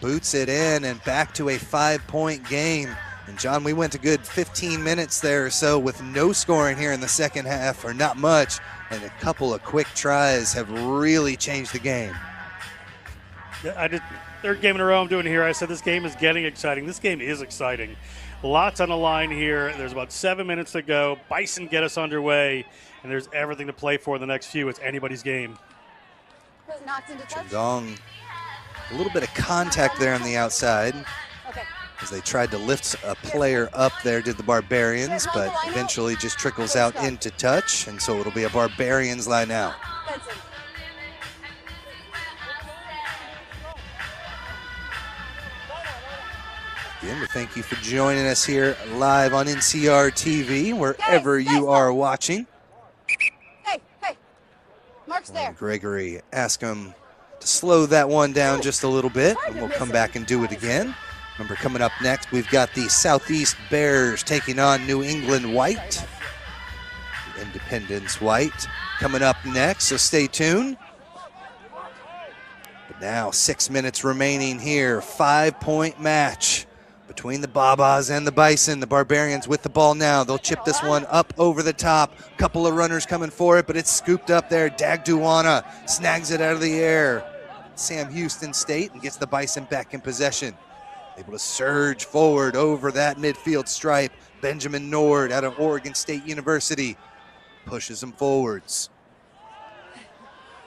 Boots it in and back to a 5-point game. And John, we went a good 15 minutes there or so with no scoring here in the second half, or not much, and a couple of quick tries have really changed the game. Yeah, third game in a row I'm doing here. I said this game is getting exciting. This game is exciting. Lots on the line here. There's about 7 minutes to go. Bison get us underway, and there's everything to play for the next few. It's anybody's game. Knocked into touch. Chandong, a little bit of contact there on the outside Okay. as they tried to lift a player up there, did the Barbarians, but eventually just trickles out into touch, and so it'll be a Barbarians line out. Benson. Again, we thank you for joining us here live on NCR TV, wherever you are watching. Hey, Mark's there. And Gregory, ask him to slow that one down just a little bit, and we'll come back and do it again. Remember, coming up next, we've got the Southeast Bears taking on New England White. The Independence White coming up next, so stay tuned. But now, 6 minutes remaining here, 5-point match between the Babas and the Bison. The Barbarians with the ball now. They'll chip this one up over the top. Couple of runners coming for it, but it's scooped up there. Dagduana snags it out of the air. Sam Houston State and gets the Bison back in possession. Able to surge forward over that midfield stripe. Benjamin Nord out of Oregon State University pushes them forwards.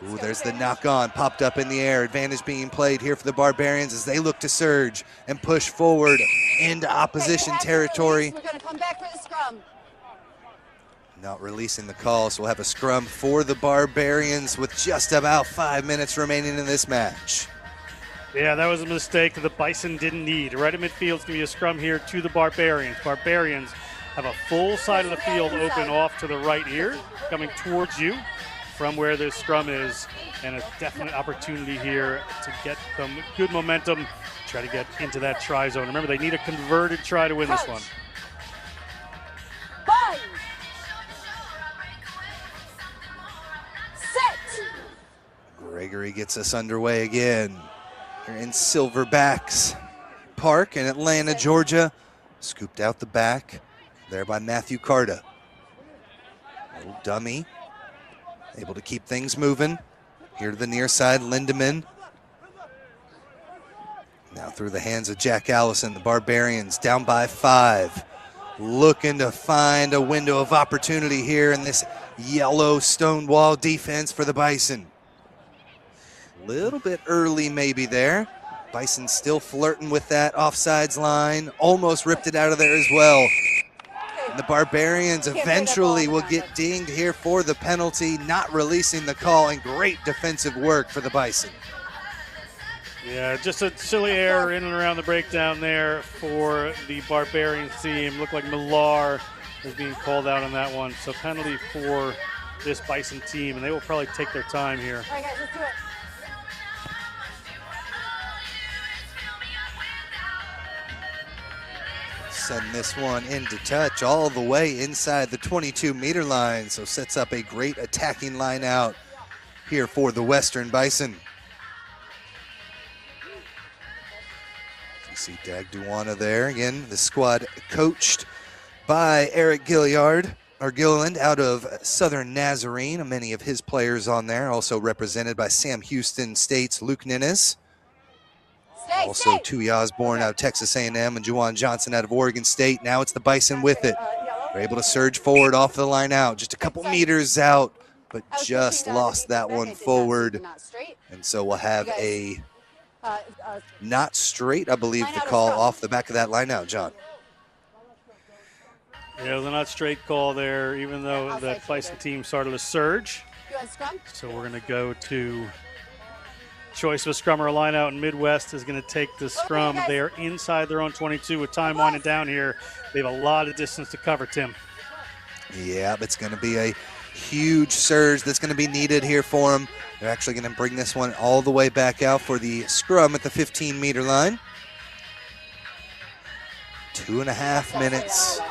Ooh, there's the knock-on, popped up in the air. Advantage being played here for the Barbarians as they look to surge and push forward into opposition territory. We're going to come back for the scrum. Not releasing the call, so we'll have a scrum for the Barbarians with just about 5 minutes remaining in this match. Yeah, that was a mistake that the Bison didn't need. Right at midfield, it's going to be a scrum here to the Barbarians. Barbarians have a full side of the field open off to the right here, coming towards you from where this scrum is, and a definite opportunity here to get some good momentum, try to get into that try zone. Remember, they need a converted try to win this one. Bind. Set. Gregory gets us underway again here in Silverbacks Park in Atlanta, Georgia. Scooped out the back there by Matthew Carta. Little dummy. Able to keep things moving. Here to the near side, Lindemann. Now through the hands of Jack Allison, the Barbarians down by 5. Looking to find a window of opportunity here in this yellow stone wall defense for the Bison. Little bit early maybe there. Bison still flirting with that offsides line. Almost ripped it out of there as well. And the Barbarians eventually will get dinged here for the penalty, not releasing the call, and great defensive work for the Bison. Yeah, just a silly error in and around the breakdown there for the Barbarians team. Looked like Millar is being called out on that one. So penalty for this Bison team, and they will probably take their time here. All right, guys, let's do it. Send this one into touch all the way inside the 22-meter line, so sets up a great attacking line out here for the Western Bison. You see Dag Duwana there. Again, the squad coached by Eric Gilliard, or Gilliland, out of Southern Nazarene. Many of his players on there, also represented by Sam Houston State's Luke Ninnes. Also Tui Osborne out of Texas A&M and Juwan Johnson out of Oregon State. Now it's the Bison with it. They're able to surge forward off the line out, just a couple meters out, but just lost that one forward. And so we'll have a not straight, I believe, the call off the back of that line out, John. Yeah, the not straight call there, even though that Bison team started a surge. So we're going to go to choice of a scrum or a line out, and Midwest is going to take the scrum. They are inside their own 22 with time winding down here. They have a lot of distance to cover, Tim. Yeah, it's going to be a huge surge that's going to be needed here for them. They're actually going to bring this one all the way back out for the scrum at the 15-meter line. 2.5 minutes.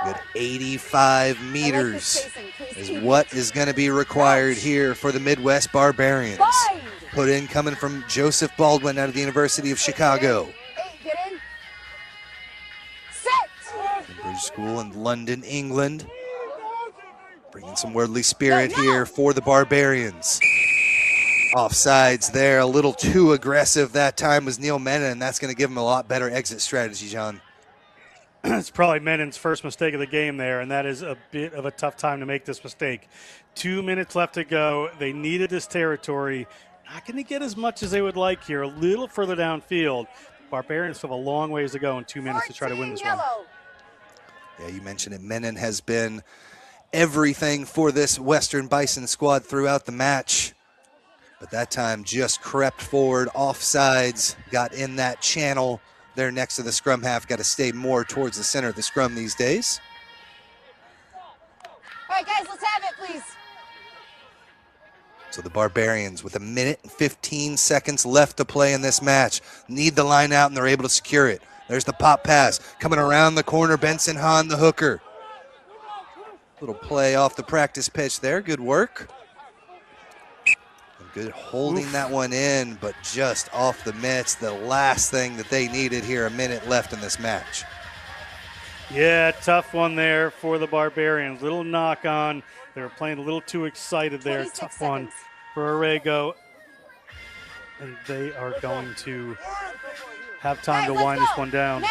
Good 85 meters is what is going to be required here for the Midwest Barbarians. Put in coming from Joseph Baldwin out of the University of Chicago. Cambridge School in London, England. Bringing some worldly spirit here for the Barbarians. Offsides there, a little too aggressive that time was Neil Menon, and that's going to give him a lot better exit strategy, John. It's probably Menon's first mistake of the game there, and that is a bit of a tough time to make this mistake. 2 minutes left to go. They needed this territory. Not going to get as much as they would like here. A little further downfield. Barbarians have a long ways to go in 2 minutes to try to win this one. Yeah, you mentioned it. Menon has been everything for this Western Bison squad throughout the match. But that time just crept forward, offsides, got in that channel there next to the scrum half. Got to stay more towards the center of the scrum these days. All right, guys, let's have it, please. So the Barbarians, with 1 minute and 15 seconds left to play in this match, need the line out, and they're able to secure it. There's the pop pass coming around the corner. Benson Hahn, the hooker. Little play off the practice pitch there. Good work. Good holding that one in, but just off the mitts. The last thing that they needed here, 1 minute left in this match. Yeah, tough one there for the Barbarians. Little knock on. They were playing a little too excited there. Tough one for Orrego. And they are going to have time to wind this one down.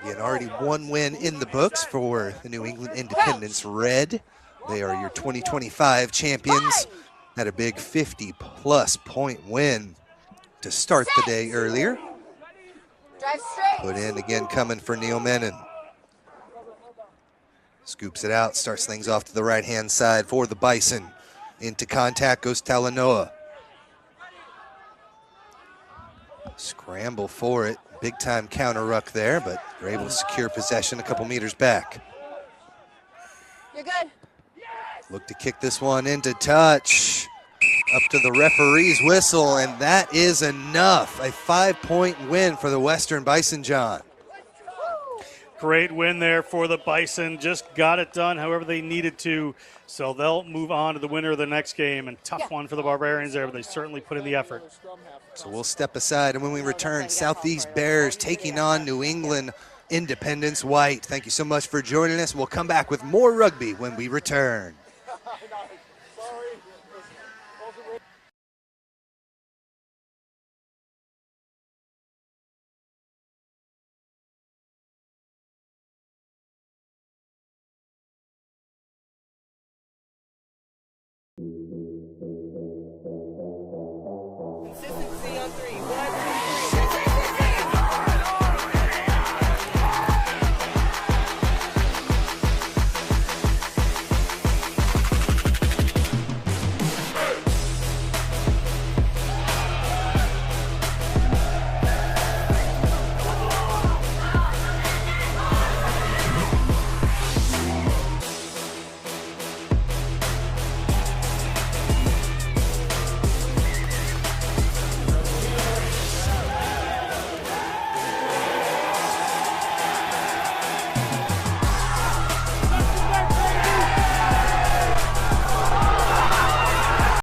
Again, already one win in the books for the New England Independence Red. They are your 2025 champions. Had a big 50-plus point win to start the day earlier. Put in again coming for Neil Menon. Scoops it out, starts things off to the right-hand side for the Bison. Into contact goes Talanoa. Scramble for it. Big time counter ruck there, but they're able to secure possession a couple meters back. You're good. Look to kick this one into touch. Up to the referee's whistle, and that is enough. A 5-point win for the Western Bison, John. Great win there for the Bison. Just got it done however they needed to. So they'll move on to the winner of the next game. And tough one for the Barbarians there, but they certainly put in the effort. So we'll step aside, and when we return, Southeast Bears taking on New England Independence White. Thank you so much for joining us. We'll come back with more rugby when we return.